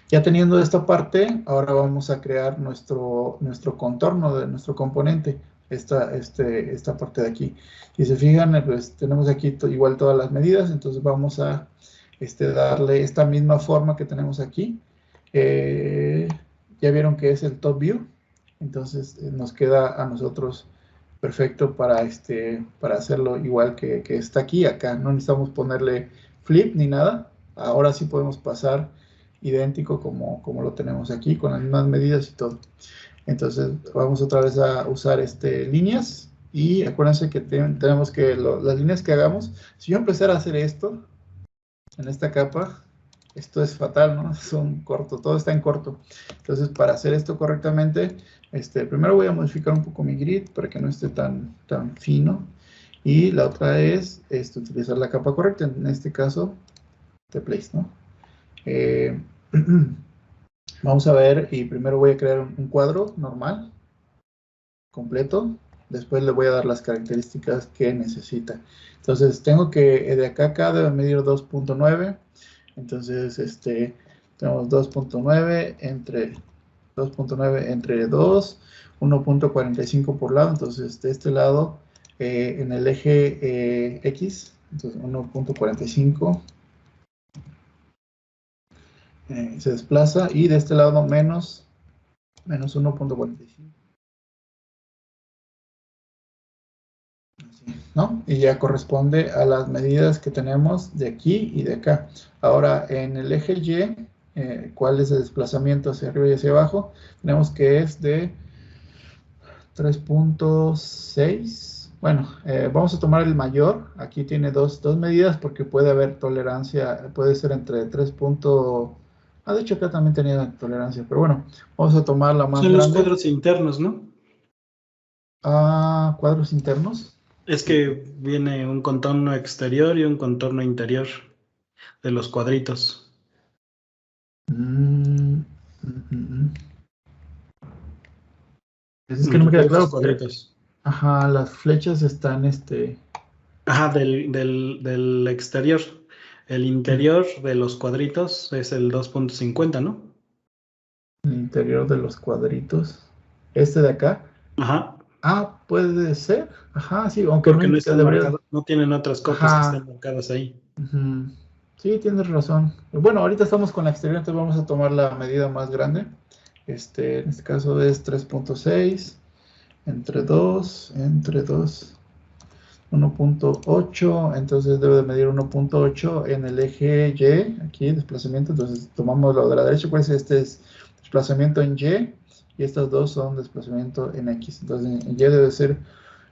ya teniendo esta parte, ahora vamos a crear nuestro contorno de nuestro componente, esta parte de aquí. Si se fijan, pues tenemos aquí igual todas las medidas, entonces vamos a darle esta misma forma que tenemos aquí. Ya vieron que es el top view, entonces nos queda a nosotros perfecto para hacerlo igual que está aquí. Acá no necesitamos ponerle flip ni nada. Ahora sí podemos pasar idéntico como lo tenemos aquí, con las mismas medidas y todo. Entonces vamos otra vez a usar líneas y acuérdense que tenemos que las líneas que hagamos, si yo empezara a hacer esto en esta capa, esto es fatal, ¿no? Son cortos, todo está en corto. Entonces, para hacer esto correctamente, primero voy a modificar un poco mi grid para que no esté tan fino. Y la otra es utilizar la capa correcta, en este caso, de place, ¿no? Vamos a ver, y primero voy a crear un cuadro normal, completo. Después le voy a dar las características que necesita. Entonces, tengo que de acá a acá debe medir 2.9. Entonces, tenemos 2.9 entre 2, 1.45 por lado. Entonces, de este lado, en el eje X, entonces 1.45 se desplaza. Y de este lado, menos 1.45. ¿No? Y ya corresponde a las medidas que tenemos de aquí y de acá. Ahora, en el eje Y, cuál es el desplazamiento hacia arriba y hacia abajo. Tenemos que es de 3.6. Bueno, vamos a tomar el mayor. Aquí tiene dos medidas porque puede haber tolerancia, puede ser entre 3. De hecho acá también tenía tolerancia, pero bueno, vamos a tomar la más Son los grande. cuadros internos, ¿no? Cuadros internos. Es que viene un contorno exterior y un contorno interior de los cuadritos. Es que no me queda claro. Cuadritos. Ajá, las flechas están Ajá, del exterior. El interior de los cuadritos es el 2.50, ¿no? El interior de los cuadritos. Este de acá. Ajá. Puede ser. Ajá, sí, aunque porque no están debería... marcados, no tienen otras copias que estén marcadas ahí. Sí, tienes razón. Bueno, ahorita estamos con la exterior, entonces vamos a tomar la medida más grande. En este caso es 3.6 entre 2, 1.8, entonces debe de medir 1.8 en el eje Y, aquí, desplazamiento, entonces tomamos lo de la derecha, pues este es desplazamiento en Y, y estos dos son desplazamiento en X, entonces en Y debe ser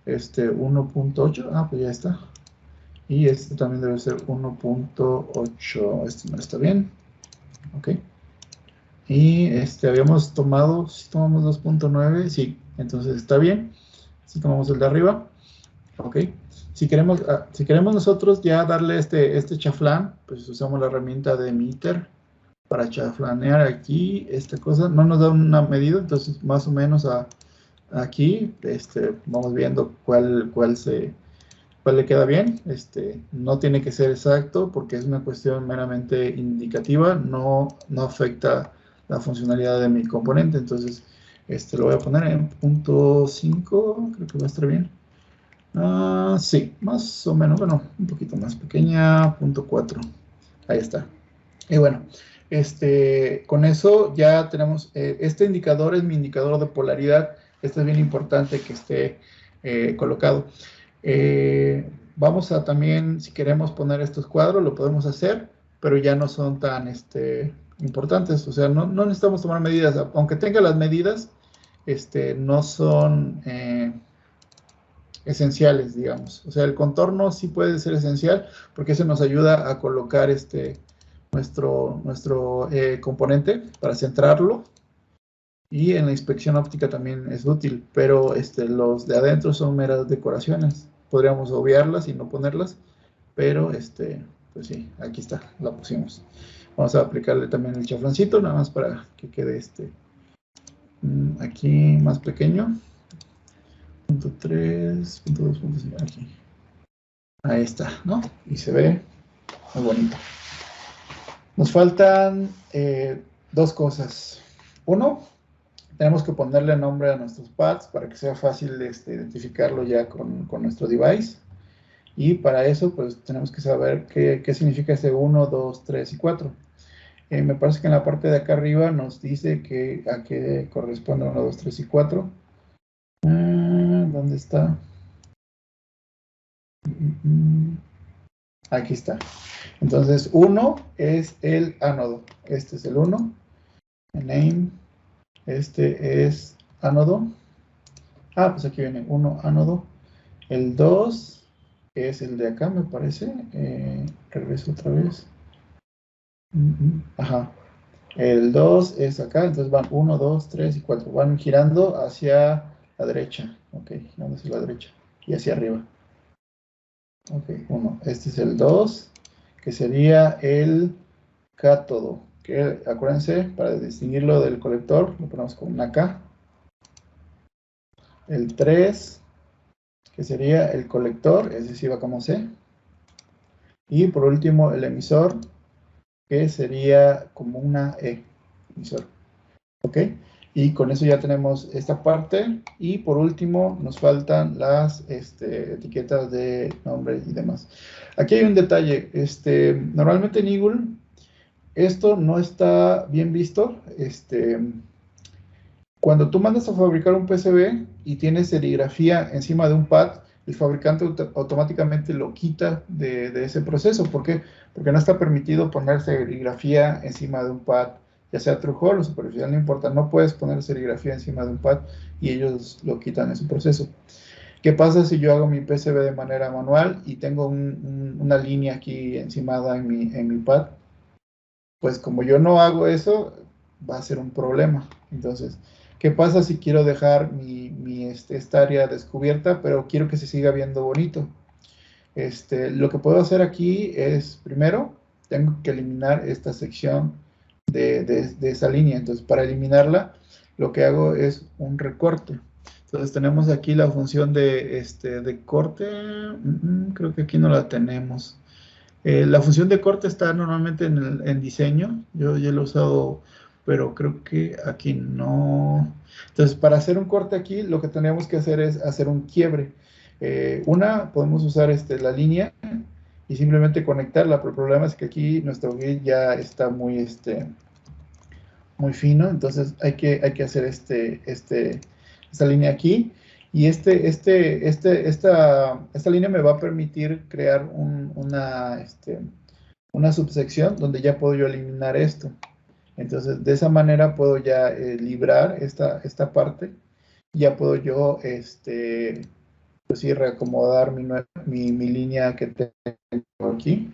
1.8, pues ya está, y este también debe ser 1.8, este no está bien, ok, y habíamos tomado, si tomamos 2.9, sí, entonces está bien, si tomamos el de arriba, ok. Si queremos nosotros ya darle este chaflán, pues usamos la herramienta de Meter para chaflanear aquí esta cosa. No nos da una medida, entonces más o menos aquí vamos viendo cuál le queda bien. No tiene que ser exacto porque es una cuestión meramente indicativa, no afecta la funcionalidad de mi componente. Entonces, lo voy a poner en 0.5, creo que va a estar bien. Sí, más o menos, bueno, un poquito más pequeña, 0.4. Ahí está. Y bueno, con eso ya tenemos, este indicador es mi indicador de polaridad. Este es bien importante que esté colocado. Vamos a también, si queremos poner estos cuadros, lo podemos hacer, pero ya no son tan importantes. O sea, no necesitamos tomar medidas. Aunque tenga las medidas, no son... esenciales, digamos. O sea, el contorno sí puede ser esencial porque eso nos ayuda a colocar nuestro componente para centrarlo, y en la inspección óptica también es útil, pero los de adentro son meras decoraciones. Podríamos obviarlas y no ponerlas, pero pues sí, aquí está, la pusimos. Vamos a aplicarle también el chaflancito, nada más para que quede aquí más pequeño. 0.3, 0.2, 0.5, aquí. Ahí está, ¿no? Y se ve muy bonito. Nos faltan dos cosas. Uno, tenemos que ponerle nombre a nuestros pads para que sea fácil identificarlo ya con nuestro device. Y para eso, pues, tenemos que saber qué significa ese 1, 2, 3 y 4. Me parece que en la parte de acá arriba nos dice a qué corresponde 1, 2, 3 y 4. ¿Dónde está? Aquí está. Entonces, 1 es el ánodo. Este es el 1. El name. Este es ánodo. Pues aquí viene 1 ánodo. El 2 es el de acá, me parece. Regreso otra vez. Ajá. El 2 es acá, entonces van 1, 2, 3 y 4. Van girando hacia la derecha. Ok, girando hacia la derecha y hacia arriba. Ok, 1. Este es el 2, que sería el cátodo. Que acuérdense, para distinguirlo del colector, lo ponemos con una K. El 3, que sería el colector, ese sí va como C. Y por último, el emisor, que sería como una E. Emisor. Ok, y con eso ya tenemos esta parte. Y por último, nos faltan las etiquetas de nombre y demás. Aquí hay un detalle. Normalmente en Eagle, esto no está bien visto. Cuando tú mandas a fabricar un PCB y tienes serigrafía encima de un pad, el fabricante automáticamente lo quita de ese proceso. ¿Por qué? Porque no está permitido poner serigrafía encima de un pad, ya sea True Hole o superficial, no importa, no puedes poner serigrafía encima de un pad y ellos lo quitan en su proceso. ¿Qué pasa si yo hago mi PCB de manera manual y tengo una línea aquí encimada en mi pad? Pues como yo no hago eso, va a ser un problema. Entonces, ¿qué pasa si quiero dejar esta área descubierta, pero quiero que se siga viendo bonito? Lo que puedo hacer aquí es, primero, tengo que eliminar esta sección de esa línea. Entonces, para eliminarla, lo que hago es un recorte. Entonces, tenemos aquí la función de corte. Creo que aquí no la tenemos. La función de corte está normalmente en diseño. Yo ya lo he usado, pero creo que aquí no. Entonces, para hacer un corte aquí, lo que tenemos que hacer es hacer un quiebre. Podemos usar la línea y simplemente conectarla, pero el problema es que aquí nuestro grid ya está muy fino, entonces hay que hacer esta línea aquí. Y esta línea me va a permitir crear una subsección donde ya puedo yo eliminar esto. Entonces, de esa manera puedo ya librar esta parte. Ya puedo yo, pues sí, reacomodar mi línea que tengo aquí.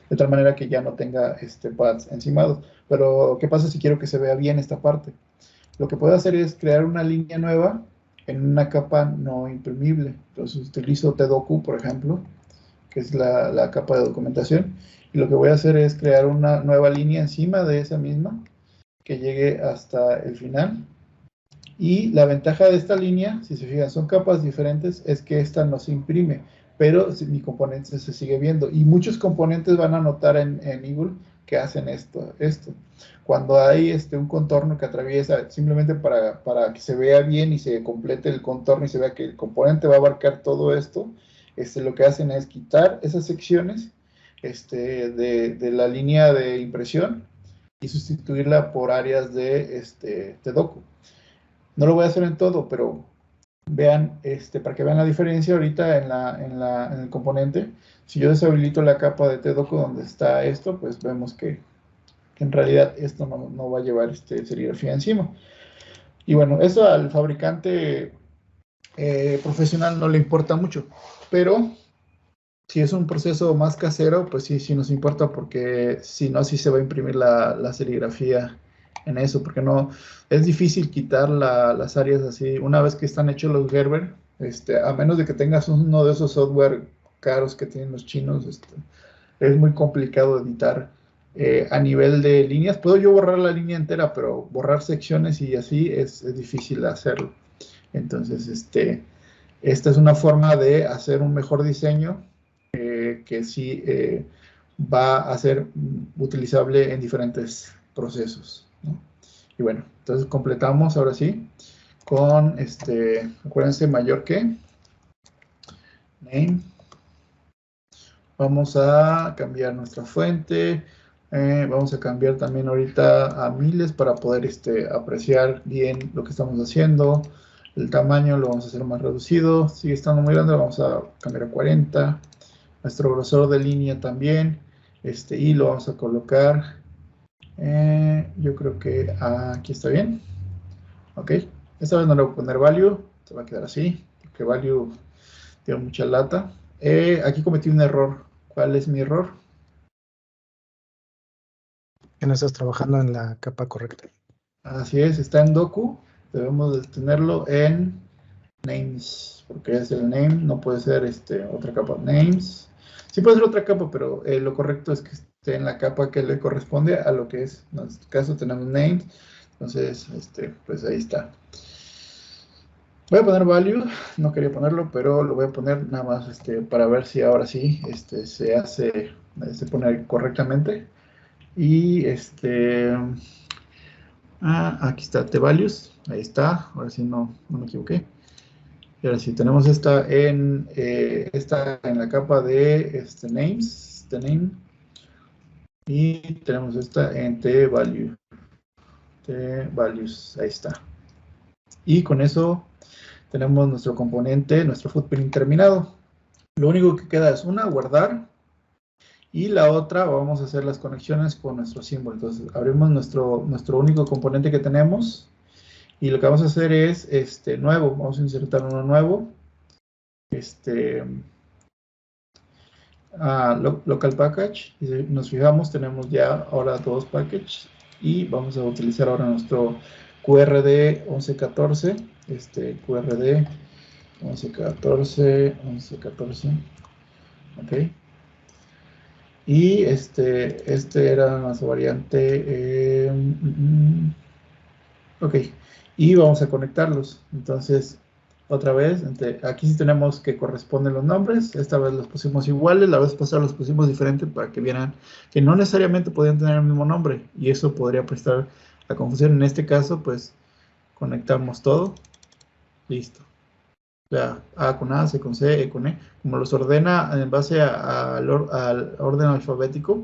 De tal manera que ya no tenga pads encimados. Pero, ¿qué pasa si quiero que se vea bien esta parte? Lo que puedo hacer es crear una línea nueva en una capa no imprimible. Entonces utilizo Tdoku, por ejemplo, que es la capa de documentación. Y lo que voy a hacer es crear una nueva línea encima de esa misma que llegue hasta el final. Y la ventaja de esta línea, si se fijan, son capas diferentes, es que esta no se imprime, pero mi componente se sigue viendo. Y muchos componentes van a notar en Eagle que hacen esto. Cuando hay un contorno que atraviesa, simplemente para que se vea bien y se complete el contorno y se vea que el componente va a abarcar todo esto, lo que hacen es quitar esas secciones de la línea de impresión y sustituirla por áreas de Tdoku. No lo voy a hacer en todo, pero vean, para que vean la diferencia ahorita en el componente. Si yo deshabilito la capa de Tdoku donde está esto, pues vemos que en realidad esto no va a llevar serigrafía encima. Y bueno, eso al fabricante profesional no le importa mucho, pero si es un proceso más casero, pues sí nos importa, porque si no, sí se va a imprimir la serigrafía en eso, porque no, es difícil quitar las áreas así, una vez que están hechos los Gerber, a menos de que tengas uno de esos software caros que tienen los chinos, es muy complicado editar a nivel de líneas. Puedo yo borrar la línea entera, pero borrar secciones y así es difícil hacerlo. Entonces, esta es una forma de hacer un mejor diseño que sí va a ser utilizable en diferentes procesos, ¿no? Y bueno, entonces completamos ahora sí con acuérdense, mayor que name. Vamos a cambiar nuestra fuente. Vamos a cambiar también ahorita a miles para poder apreciar bien lo que estamos haciendo. El tamaño lo vamos a hacer más reducido. Sigue estando muy grande, lo vamos a cambiar a 40. Nuestro grosor de línea también. Y lo vamos a colocar. Yo creo que aquí está bien. Ok. Esta vez no le voy a poner value. Se va a quedar así, porque value tiene mucha lata. Aquí cometí un error. ¿Cuál es mi error? Que no estás trabajando en la capa correcta. Así es, está en Docu. Debemos de tenerlo en Names, porque es el name, no puede ser otra capa. Names. Sí puede ser otra capa, pero lo correcto es que esté en la capa que le corresponde a lo que es. En este caso tenemos Names. Entonces, pues ahí está. Voy a poner value, no quería ponerlo, pero lo voy a poner nada más para ver si ahora sí se pone correctamente. Y aquí está T-values, ahí está, ahora sí no me equivoqué. Y ahora sí, tenemos esta en la capa de names, name. Y tenemos esta en T-values, ahí está. Y con eso tenemos nuestro componente, nuestro footprint terminado. Lo único que queda es una, guardar, y la otra vamos a hacer las conexiones con nuestro símbolo. Entonces abrimos nuestro único componente que tenemos, y lo que vamos a hacer es nuevo, vamos a insertar uno nuevo, local package, y si nos fijamos tenemos ya ahora dos packages, y vamos a utilizar ahora nuestro QRD 1114, QRD 1114, ok, y era nuestra variante, ok, y vamos a conectarlos. Entonces, otra vez, aquí sí tenemos que corresponden los nombres. Esta vez los pusimos iguales, la vez pasada los pusimos diferentes para que vieran que no necesariamente podían tener el mismo nombre, y eso podría prestar la confusión. En este caso, pues, conectamos todo, listo. Ya, A con A, C con C, E con E, como los ordena en base al orden alfabético,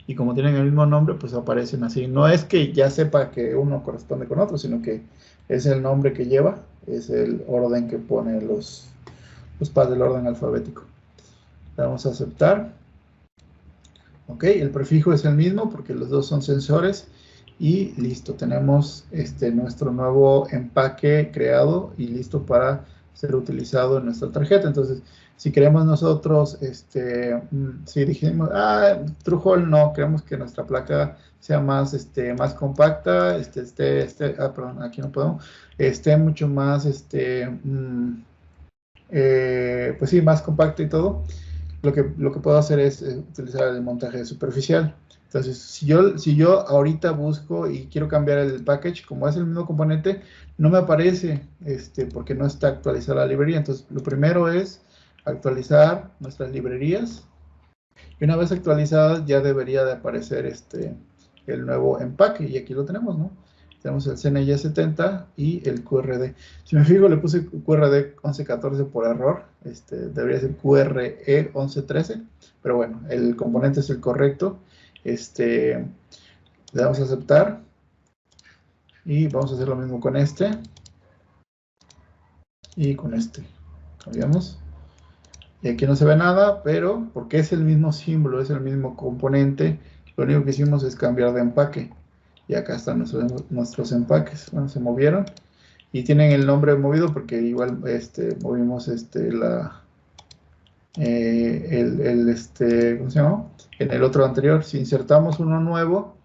y como tienen el mismo nombre, pues aparecen así. No es que ya sepa que uno corresponde con otro, sino que es el nombre que lleva, es el orden que pone los pads del orden alfabético. Le vamos a aceptar. Ok, el prefijo es el mismo porque los dos son sensores, y listo, tenemos nuestro nuevo empaque creado y listo para ser utilizado en nuestra tarjeta. Entonces, si queremos nosotros, si dijimos, TrueHole no, queremos que nuestra placa sea más compacta, perdón, aquí no podemos, esté mucho más, pues sí, más compacta y todo. Lo que puedo hacer es utilizar el montaje superficial. Entonces, si yo ahorita busco y quiero cambiar el package, como es el mismo componente, no me aparece, porque no está actualizada la librería. Entonces, lo primero es actualizar nuestras librerías, y una vez actualizadas ya debería de aparecer el nuevo empaque, y aquí lo tenemos, ¿no? Tenemos el CNY 70 y el QRD. Si me fijo, le puse QRD 1114 por error. Debería ser QRE 1113. Pero bueno, el componente es el correcto. Le damos a aceptar. Y vamos a hacer lo mismo con este. Y con este. Cambiamos. Y aquí no se ve nada, pero porque es el mismo símbolo, es el mismo componente, lo único que hicimos es cambiar de empaque. Y acá están nuestros empaques. Bueno, se movieron y tienen el nombre movido porque igual movimos ¿cómo se llama? En el otro anterior. Si insertamos uno nuevo,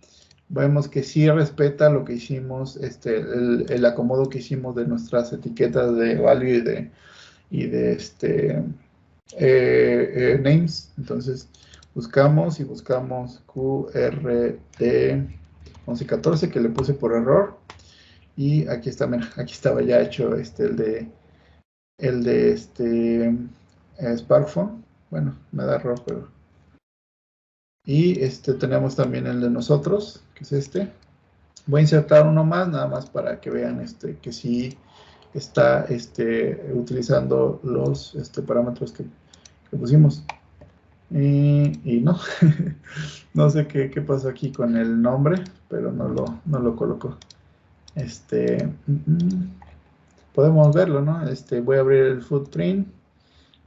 vemos que sí respeta lo que hicimos, el acomodo que hicimos de nuestras etiquetas de value y de names. Entonces buscamos QRD 1114 que le puse por error, y aquí está, mira, aquí estaba ya hecho el de Sparkphone. Bueno, me da error, pero y tenemos también el de nosotros, que es este. Voy a insertar uno más, nada más para que vean que sí está utilizando los parámetros que pusimos. Y no, no sé qué pasó aquí con el nombre, pero no lo colocó. Podemos verlo, ¿no? Voy a abrir el footprint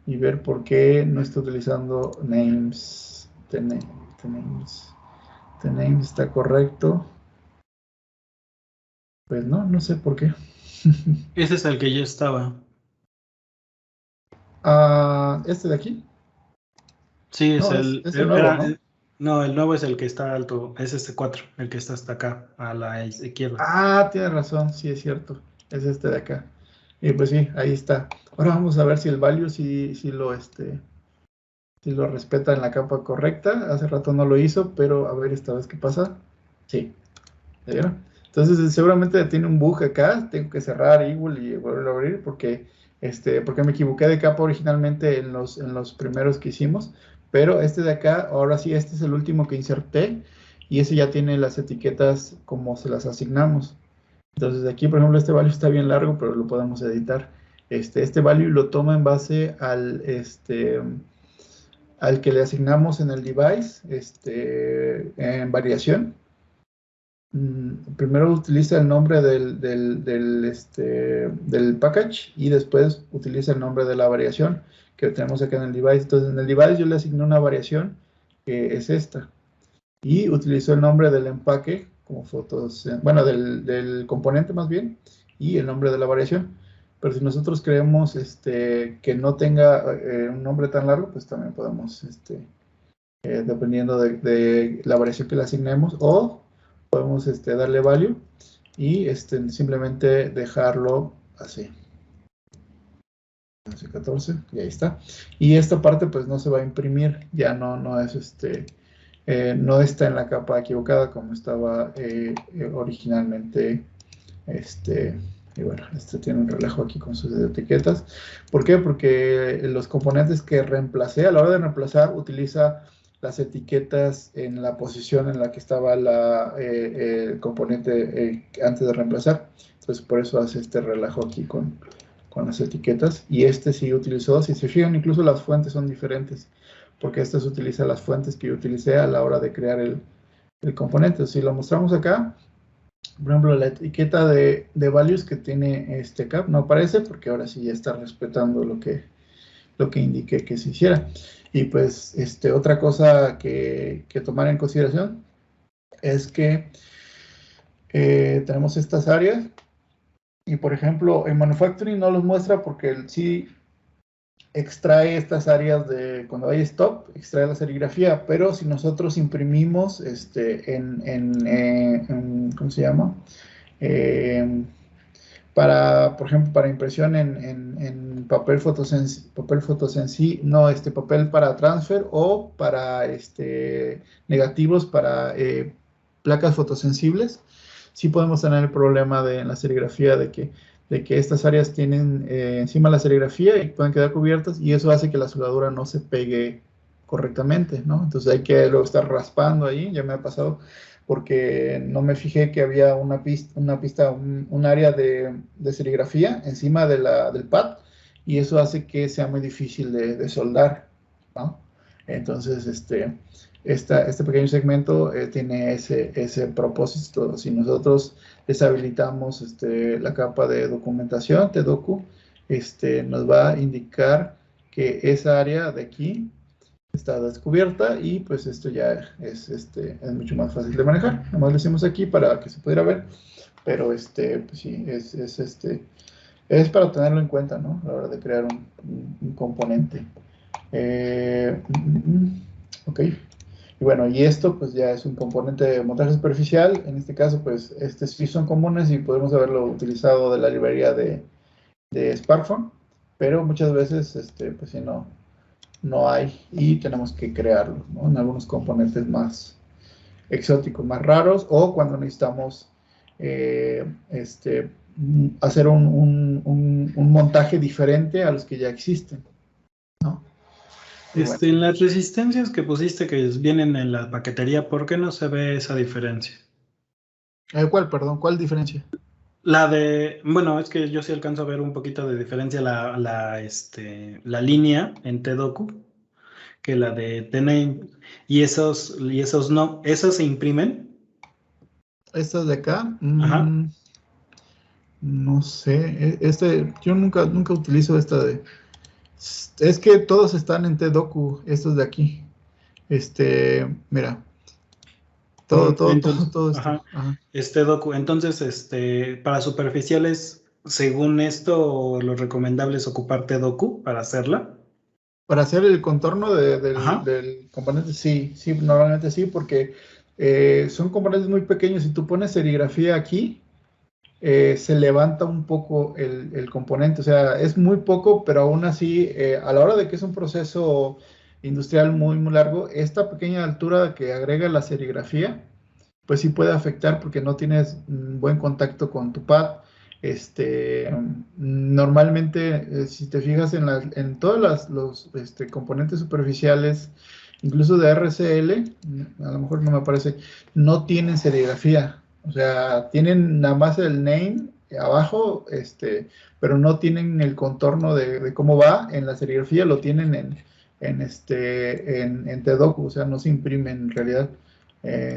y ver por qué no está utilizando names. The names está correcto. Pues no sé por qué. Ese es el que ya estaba. ¿Este de aquí? Sí, es No, el nuevo, ¿no? No, el nuevo es el que está alto, es este 4, el que está hasta acá, a la izquierda. Tienes razón, sí es cierto. Es este de acá. Y pues sí, ahí está. Ahora vamos a ver si el value si lo respeta en la capa correcta. Hace rato no lo hizo, pero a ver esta vez qué pasa. Sí. ¿Ya vieron? Entonces seguramente tiene un bug acá. Tengo que cerrar Eagle y volverlo a abrir porque me equivoqué de capa originalmente en los primeros que hicimos. Pero este de acá, ahora sí, este es el último que inserté, y ese ya tiene las etiquetas como se las asignamos. Entonces aquí, por ejemplo, este value está bien largo, pero lo podemos editar. Este value lo toma en base al que le asignamos en el device, en variación. primero utiliza el nombre del package y después utiliza el nombre de la variación que tenemos acá en el device. Entonces, en el device yo le asigné una variación que es esta. Y utilizó el nombre del empaque como fotos, bueno, del componente más bien, y el nombre de la variación. Pero si nosotros queremos que no tenga un nombre tan largo, pues también podemos, dependiendo de la variación que le asignemos, o podemos darle value y simplemente dejarlo así. 14, y ahí está. Y esta parte pues no se va a imprimir, ya no es no está en la capa equivocada como estaba originalmente. Y bueno, tiene un relajo aquí con sus etiquetas. ¿Por qué? Porque los componentes que reemplacé, a la hora de reemplazar, utiliza las etiquetas en la posición en la que estaba el componente antes de reemplazar. Entonces, por eso hace este relajo aquí con las etiquetas. Y sí utilizó, si se fijan, incluso las fuentes son diferentes, porque se utiliza las fuentes que yo utilicé a la hora de crear el componente. Si lo mostramos acá, por ejemplo, la etiqueta de values que tiene este cap no aparece porque ahora sí ya está respetando lo que indiqué que se hiciera. Y pues otra cosa que tomar en consideración es que tenemos estas áreas y por ejemplo en manufacturing no los muestra porque sí extrae estas áreas de cuando hay stop, extrae la serigrafía, pero si nosotros imprimimos ¿cómo se llama? Por ejemplo, para impresión en papel fotosensible, no, papel para transfer o para negativos para placas fotosensibles, sí podemos tener el problema en la serigrafía de que estas áreas tienen encima la serigrafía y pueden quedar cubiertas y eso hace que la soldadura no se pegue correctamente, ¿no? Entonces hay que luego estar raspando ahí, ya me ha pasado porque no me fijé que había un área de serigrafía encima del pad y eso hace que sea muy difícil de soldar, ¿no? Entonces, este pequeño segmento tiene ese propósito. Si nosotros deshabilitamos la capa de documentación, TDoku, nos va a indicar que esa área de aquí está descubierta y pues esto ya es mucho más fácil de manejar. Nomás lo hicimos aquí para que se pudiera ver, pero pues sí, es para tenerlo en cuenta, ¿no? A la hora de crear un componente. Ok. Y bueno, y esto pues ya es un componente de montaje superficial. En este caso, pues sí son comunes y podemos haberlo utilizado de la librería de SparkFun, pero muchas veces, pues si no hay y tenemos que crearlo, ¿no? En algunos componentes más exóticos, más raros, o cuando necesitamos hacer un montaje diferente a los que ya existen, ¿no? Bueno. En las resistencias que pusiste que vienen en la paquetería, ¿por qué no se ve esa diferencia? ¿Cuál diferencia? La bueno, es que yo sí alcanzo a ver un poquito de diferencia la línea en TDoku que la de TName y esos no, ¿esos se imprimen? Estas de acá, Ajá. No sé, yo nunca utilizo esta es que todos están en TDoku, estos de aquí. Mira, todo ajá. Ajá. TDoku, entonces, para superficiales, según esto, lo recomendable es ocupar TDoku para hacerla. Para hacer el contorno Ajá. del componente, sí, normalmente sí, porque son componentes muy pequeños. Si tú pones serigrafía aquí, se levanta un poco el componente, o sea, es muy poco, pero aún así, a la hora de que es un proceso industrial muy, muy largo, esta pequeña altura que agrega la serigrafía, pues sí puede afectar porque no tienes buen contacto con tu pad. Normalmente, si te fijas en todos los componentes superficiales, incluso de RCL, a lo mejor no me parece, no tienen serigrafía. O sea, tienen nada más el name abajo, pero no tienen el contorno de cómo va. En la serigrafía lo tienen en TDoku, o sea, no se imprime en realidad.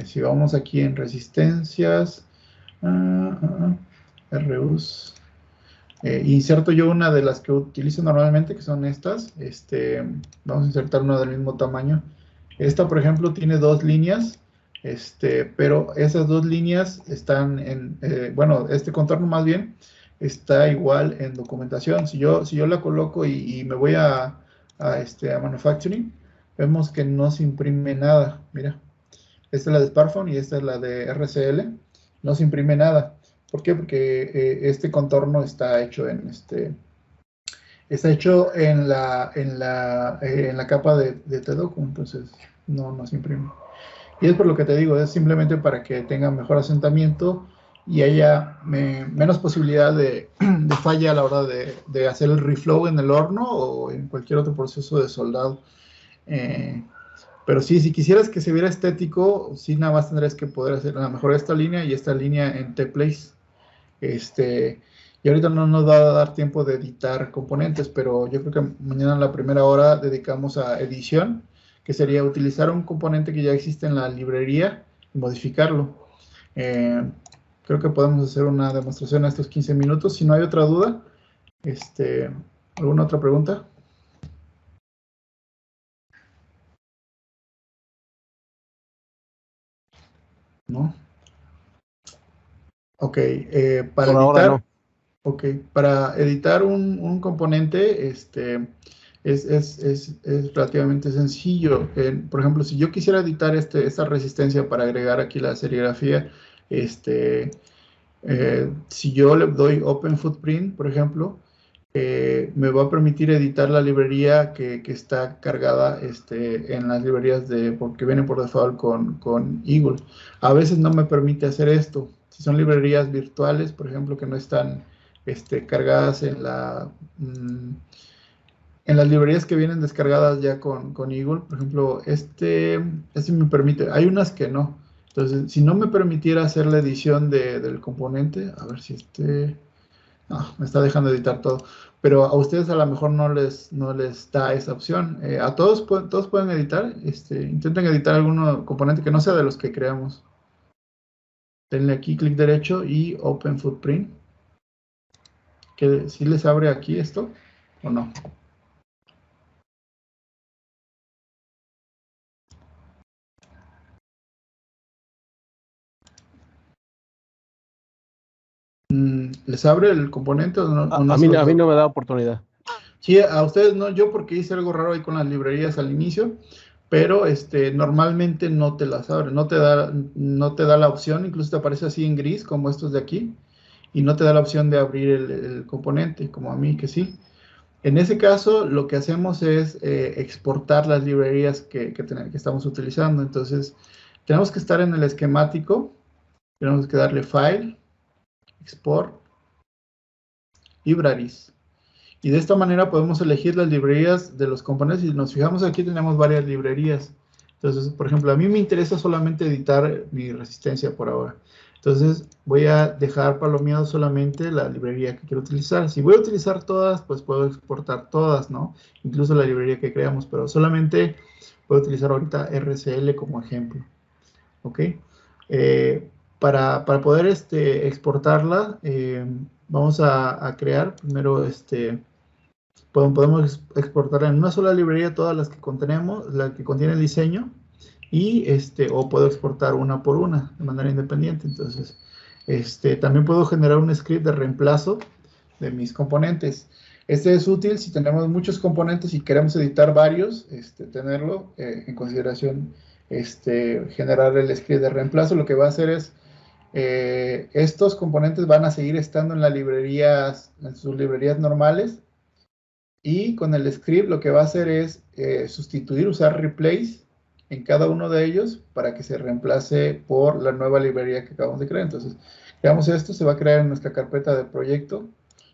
Si vamos aquí en resistencias, RUs, inserto yo una de las que utilizo normalmente, que son estas. Vamos a insertar una del mismo tamaño. Esta, por ejemplo, tiene 2 líneas, pero esas 2 líneas están en, bueno, este contorno más bien está igual en documentación. Si yo la coloco y me voy a manufacturing, vemos que no se imprime nada. Mira, esta es la de Sparkfun y esta es la de RCL. No se imprime nada. ¿Por qué? Porque este contorno está hecho en la capa de Tedoku, entonces no se imprime. Y es por lo que te digo, es simplemente para que tenga mejor asentamiento y haya menos posibilidad de falla a la hora de hacer el reflow en el horno o en cualquier otro proceso de soldado. Pero sí, si quisieras que se viera estético, sí, nada más tendrías que poder hacer a lo mejor esta línea y esta línea en T-Place. Y ahorita no nos va a dar tiempo de editar componentes, pero yo creo que mañana en la primera hora dedicamos a edición, que sería utilizar un componente que ya existe en la librería y modificarlo. Creo que podemos hacer una demostración en estos 15 minutos. Si no hay otra duda, ¿alguna otra pregunta? ¿No? Ok, para Por ahora editar, no. okay, para editar un componente, es relativamente sencillo. Por ejemplo, si yo quisiera editar esta resistencia para agregar aquí la serigrafía, si yo le doy Open Footprint, por ejemplo, me va a permitir editar la librería que está cargada en las librerías porque vienen por default con Eagle. A veces no me permite hacer esto. Si son librerías virtuales, por ejemplo, que no están cargadas en las librerías que vienen descargadas ya con Eagle, por ejemplo, este me permite. Hay unas que no. Entonces, si no me permitiera hacer la edición del componente, a ver si no, me está dejando editar todo. Pero a ustedes a lo mejor no les da esa opción. A todos pueden editar. Intenten editar algún componente que no sea de los que creamos. Denle aquí clic derecho y Open Footprint. ¿Sí les abre aquí esto o no? ¿Les abre el componente o no? A mí no me da oportunidad. Sí, a ustedes no, yo porque hice algo raro ahí con las librerías al inicio, pero normalmente no te las abre, no te da la opción, incluso te aparece así en gris como estos de aquí, y no te da la opción de abrir el componente, como a mí que sí. En ese caso, lo que hacemos es exportar las librerías que estamos utilizando. Entonces, tenemos que estar en el esquemático, tenemos que darle File, Export, Libraries. Y de esta manera podemos elegir las librerías de los componentes. Si nos fijamos aquí tenemos varias librerías. Entonces, por ejemplo, a mí me interesa solamente editar mi resistencia por ahora. Entonces, voy a dejar palomeado solamente la librería que quiero utilizar. Si voy a utilizar todas, pues puedo exportar todas, ¿no? Incluso la librería que creamos, pero solamente voy a utilizar ahorita RCL como ejemplo. ¿Ok? Para poder exportarla, vamos a crear primero podemos exportar en una sola librería todas las que contenemos, la que contiene el diseño, y o puedo exportar una por una de manera independiente. Entonces, también puedo generar un script de reemplazo de mis componentes. Este es útil si tenemos muchos componentes y queremos editar varios, tenerlo en consideración, generar el script de reemplazo. Lo que va a hacer es estos componentes van a seguir estando en sus librerías normales, y con el script lo que va a hacer es usar replace en cada uno de ellos para que se reemplace por la nueva librería que acabamos de crear. Entonces, creamos esto, se va a crear en nuestra carpeta de proyecto,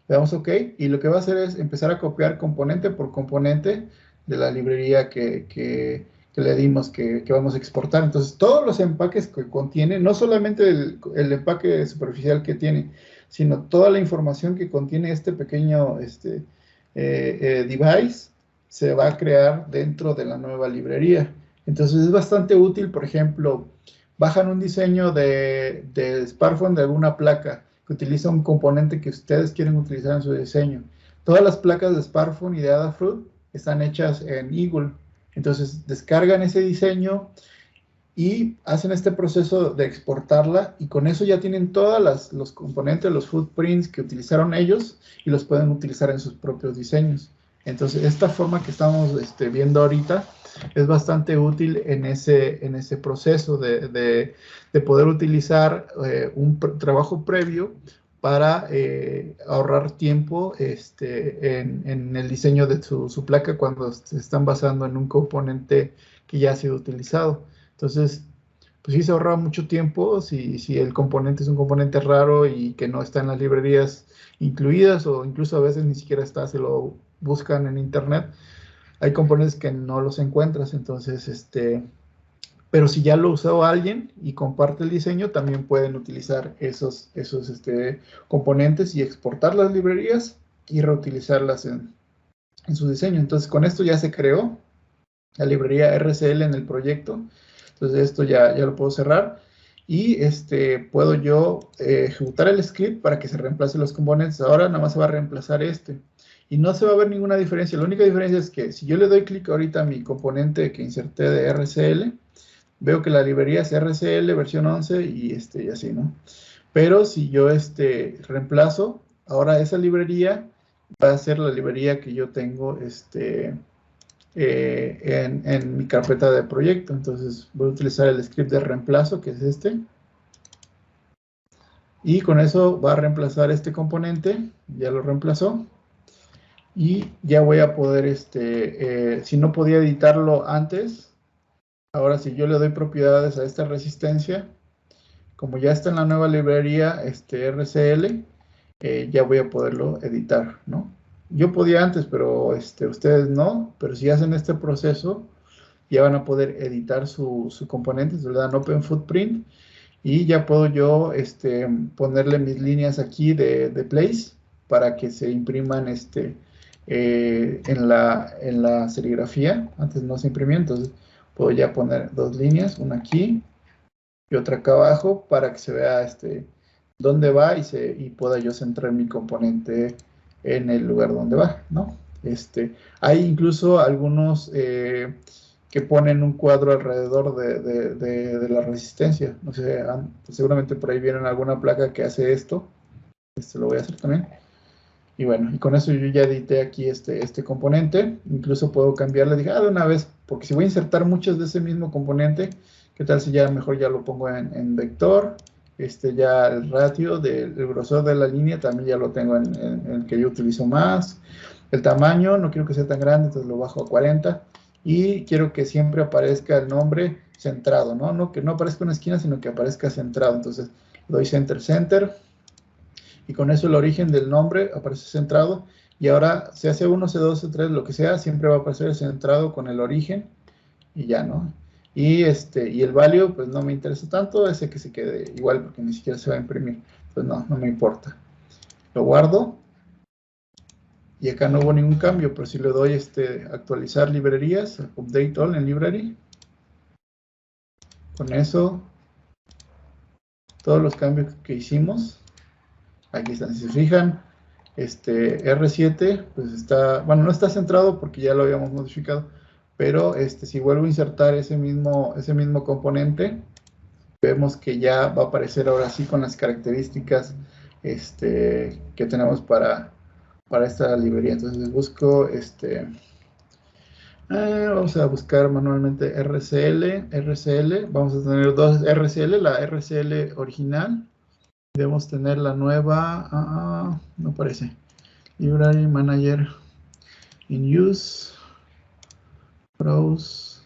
le damos OK, y lo que va a hacer es empezar a copiar componente por componente de la librería que le dimos que vamos a exportar. Entonces, todos los empaques que contiene, no solamente el empaque superficial que tiene, sino toda la información que contiene este pequeño device, se va a crear dentro de la nueva librería. Entonces es bastante útil, por ejemplo, bajan un diseño de SparkFun de alguna placa que utiliza un componente que ustedes quieren utilizar en su diseño. Todas las placas de SparkFun y de Adafruit están hechas en Eagle. Entonces descargan ese diseño y hacen este proceso de exportarla, y con eso ya tienen todos los componentes, los footprints que utilizaron ellos, y los pueden utilizar en sus propios diseños. Entonces, esta forma que estamos viendo ahorita es bastante útil en ese proceso de poder utilizar un trabajo previo para ahorrar tiempo en el diseño de su placa cuando se están basando en un componente que ya ha sido utilizado. Entonces, pues sí se ahorra mucho tiempo si el componente es un componente raro y que no está en las librerías incluidas, o incluso a veces ni siquiera está, se lo buscan en internet. Hay componentes que no los encuentras, entonces, pero si ya lo usó alguien y comparte el diseño, también pueden utilizar esos componentes y exportar las librerías y reutilizarlas en su diseño. Entonces, con esto ya se creó la librería RCL en el proyecto. Entonces, esto ya lo puedo cerrar. Y puedo yo ejecutar el script para que se reemplace los componentes. Ahora nada más se va a reemplazar y no se va a ver ninguna diferencia. La única diferencia es que si yo le doy clic ahorita a mi componente que inserté de RCL, veo que la librería es RCL versión 11 y así, ¿no? Pero si yo reemplazo, ahora esa librería va a ser la librería que yo tengo en mi carpeta de proyecto. Entonces voy a utilizar el script de reemplazo, que es y con eso va a reemplazar este componente. Ya lo reemplazó y ya voy a poder, si no podía editarlo antes, ahora si yo le doy propiedades a esta resistencia, como ya está en la nueva librería RCL, ya voy a poderlo editar, ¿no? Yo podía antes, pero ustedes no. Pero si hacen este proceso, ya van a poder editar su componente. Se le dan Open Footprint y ya puedo yo ponerle mis líneas aquí de place para que se impriman en la serigrafía. Antes no se imprimía, entonces puedo ya poner dos líneas, una aquí y otra acá abajo, para que se vea dónde va y pueda yo centrar mi componente en el lugar donde va, ¿no? Hay incluso algunos que ponen un cuadro alrededor de la resistencia. No sé, pues seguramente por ahí vienen alguna placa que hace esto. Lo voy a hacer también. Y bueno, y con eso yo ya edité aquí este componente. Incluso puedo cambiarle, dije, de una vez, porque si voy a insertar muchos de ese mismo componente, ¿qué tal si ya mejor ya lo pongo en vector? Ya el ratio del grosor de la línea también ya lo tengo en el que yo utilizo más. El tamaño, no quiero que sea tan grande, entonces lo bajo a 40. Y quiero que siempre aparezca el nombre centrado, ¿no? No que no aparezca una esquina, sino que aparezca centrado. Entonces, doy center, center. Y con eso el origen del nombre aparece centrado. Y ahora, sea C1, C2, C3, lo que sea, siempre va a aparecer centrado con el origen. Y ya, ¿no? Y el value, pues no me interesa tanto, ese que se quede igual, porque ni siquiera se va a imprimir. Pues no me importa. Lo guardo. Y acá no hubo ningún cambio, pero si le doy actualizar librerías, update all en library, con eso, todos los cambios que hicimos, aquí están. Si se fijan, R7, pues está, bueno, no está centrado porque ya lo habíamos modificado, pero si vuelvo a insertar ese mismo componente, vemos que ya va a aparecer ahora sí con las características que tenemos para esta librería. Entonces busco vamos a buscar manualmente RCL, vamos a tener dos RCL, la RCL original, debemos tener la nueva, no aparece, Library Manager in Use, Browse,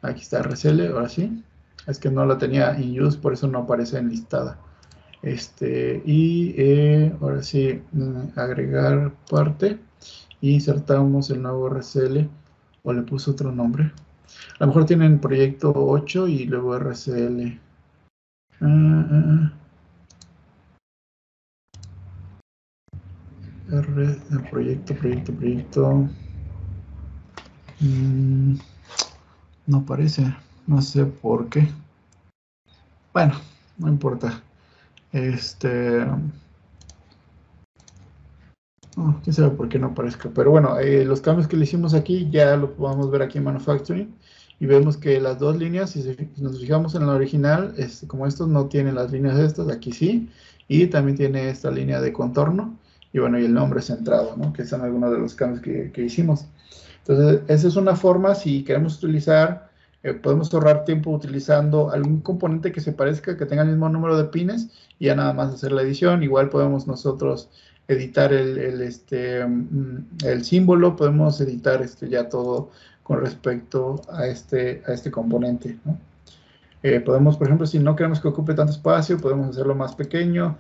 aquí está RCL, ahora sí, es que no la tenía in Use, por eso no aparece enlistada. Ahora sí, agregar parte, y insertamos el nuevo RCL, o le puse otro nombre. A lo mejor tienen proyecto 8 y luego RCL. Proyecto. No aparece, no sé por qué. Bueno, no importa. Quién sabe por qué no aparezca. Pero bueno, los cambios que le hicimos aquí ya lo podemos ver aquí en Manufacturing. Y vemos que las dos líneas, si nos fijamos en la original, como estos no tienen las líneas estas, aquí sí. Y también tiene esta línea de contorno. Y bueno, y el nombre centrado, ¿no? Que son algunos de los cambios que hicimos. Entonces, esa es una forma, si queremos utilizar, podemos ahorrar tiempo utilizando algún componente que se parezca, que tenga el mismo número de pines, y ya nada más hacer la edición. Igual podemos nosotros editar el símbolo, podemos editar ya todo con respecto a este componente, ¿no? Podemos, por ejemplo, si no queremos que ocupe tanto espacio, podemos hacerlo más pequeño,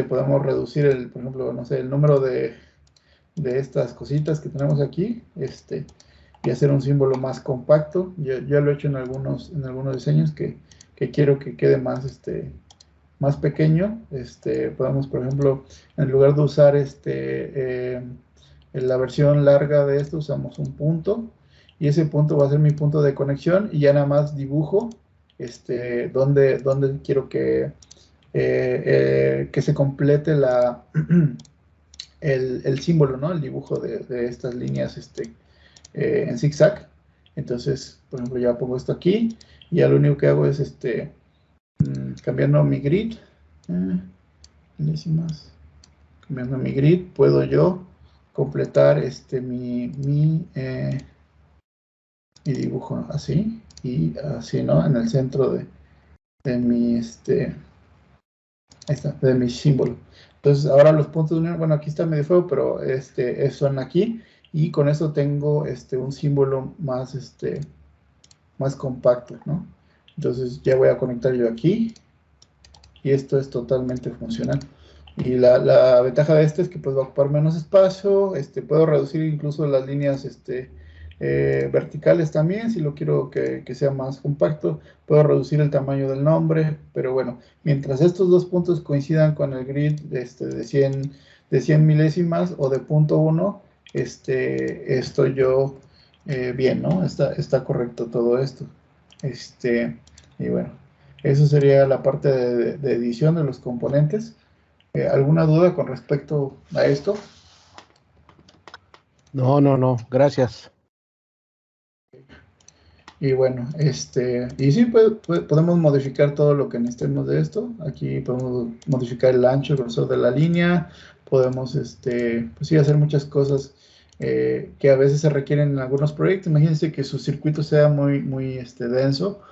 podemos reducir por ejemplo, no sé, el número de estas cositas que tenemos aquí, y hacer un símbolo más compacto. Ya lo he hecho en algunos diseños que quiero que quede más pequeño. Podemos, por ejemplo, en lugar de usar en la versión larga de esto, usamos un punto, y ese punto va a ser mi punto de conexión, y ya nada más dibujo donde quiero que se complete el símbolo, ¿no? El dibujo de estas líneas en zigzag. Entonces, por ejemplo, ya pongo esto aquí, y ya lo único que hago es cambiando mi grid, milésimas, cambiando mi grid, puedo yo completar mi dibujo así, y así, ¿no? En el centro de mi, de mi símbolo. Entonces, ahora los puntos de unión, bueno, aquí está medio feo, pero son aquí, y con eso tengo un símbolo más compacto, ¿no? Entonces, ya voy a conectar yo aquí, y esto es totalmente funcional. Y la ventaja de es que pues va a ocupar menos espacio, puedo reducir incluso las líneas verticales también, si lo quiero que sea más compacto, puedo reducir el tamaño del nombre, pero bueno, mientras estos dos puntos coincidan con el grid de 100 milésimas o de punto 1, estoy yo bien, ¿no? Está correcto todo esto. Y bueno, eso sería la parte de edición de los componentes. ¿Alguna duda con respecto a esto? No, gracias. Y bueno, y sí, podemos modificar todo lo que necesitemos de esto. Aquí podemos modificar el ancho, el grosor de la línea, podemos, pues sí, hacer muchas cosas que a veces se requieren en algunos proyectos. Imagínense que su circuito sea muy denso,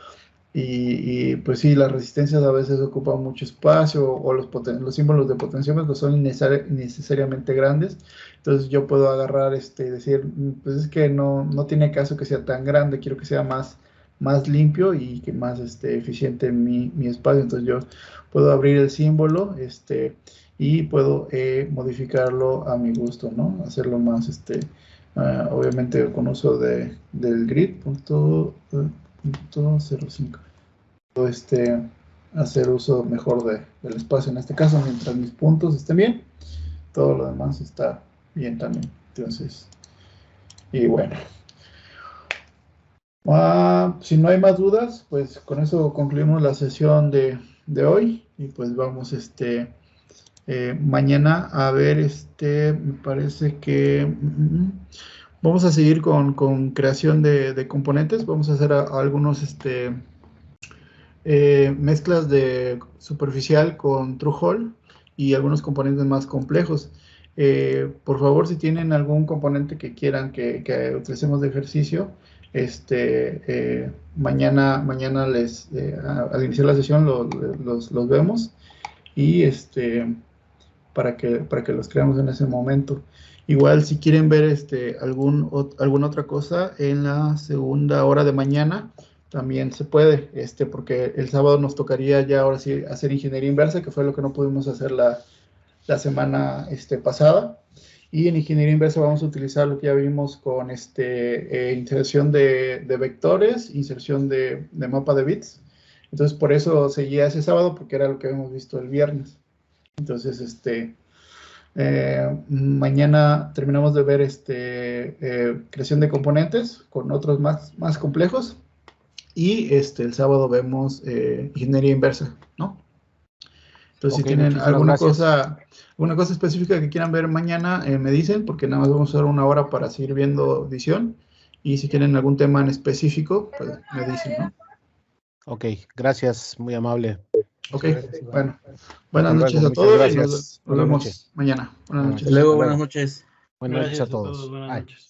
y pues sí, las resistencias a veces ocupan mucho espacio, o los símbolos de potenciómetro son innecesariamente grandes. Entonces yo puedo agarrar y decir, pues es que no tiene caso que sea tan grande, quiero que sea más limpio y que más eficiente mi espacio. Entonces yo puedo abrir el símbolo y puedo modificarlo a mi gusto, ¿no? Hacerlo más, obviamente con uso del grid, punto 05. Puedo hacer uso mejor del espacio en este caso, mientras mis puntos estén bien, todo lo demás está bien también. Entonces, y bueno, si no hay más dudas, pues con eso concluimos la sesión de hoy, y pues vamos mañana a ver, me parece que vamos a seguir con creación de componentes. Vamos a hacer algunos mezclas de superficial con True Hole y algunos componentes más complejos. Por favor, si tienen algún componente que quieran que utilicemos de ejercicio, mañana al iniciar la sesión los vemos, y para que los creamos en ese momento. Igual, si quieren ver alguna otra cosa en la segunda hora de mañana, también se puede, porque el sábado nos tocaría ya ahora sí hacer ingeniería inversa, que fue lo que no pudimos hacer la semana pasada. Y en ingeniería inversa vamos a utilizar lo que ya vimos con inserción de vectores, inserción de mapa de bits. Entonces, por eso seguía ese sábado, porque era lo que habíamos visto el viernes. Entonces, mañana terminamos de ver creación de componentes con otros más complejos, Y el sábado vemos ingeniería inversa, ¿no? Entonces, si Ok, tienen muchísimas alguna gracias. cosa específica que quieran ver mañana, me dicen, porque nada más vamos a usar una hora para seguir viendo edición. Y si quieren algún tema en específico, pues me dicen, ¿no? Ok, gracias, muy amable. Ok, Muchas gracias, Iván. bueno. Buenas Hasta luego, noches a muchas todos y gracias. nos Buenas noches. vemos mañana. Buenas Buenas noches. noches. Luego, Hasta buenas luego. noches. Buenas noches a Gracias a todos. todos. Buenas Bye. noches.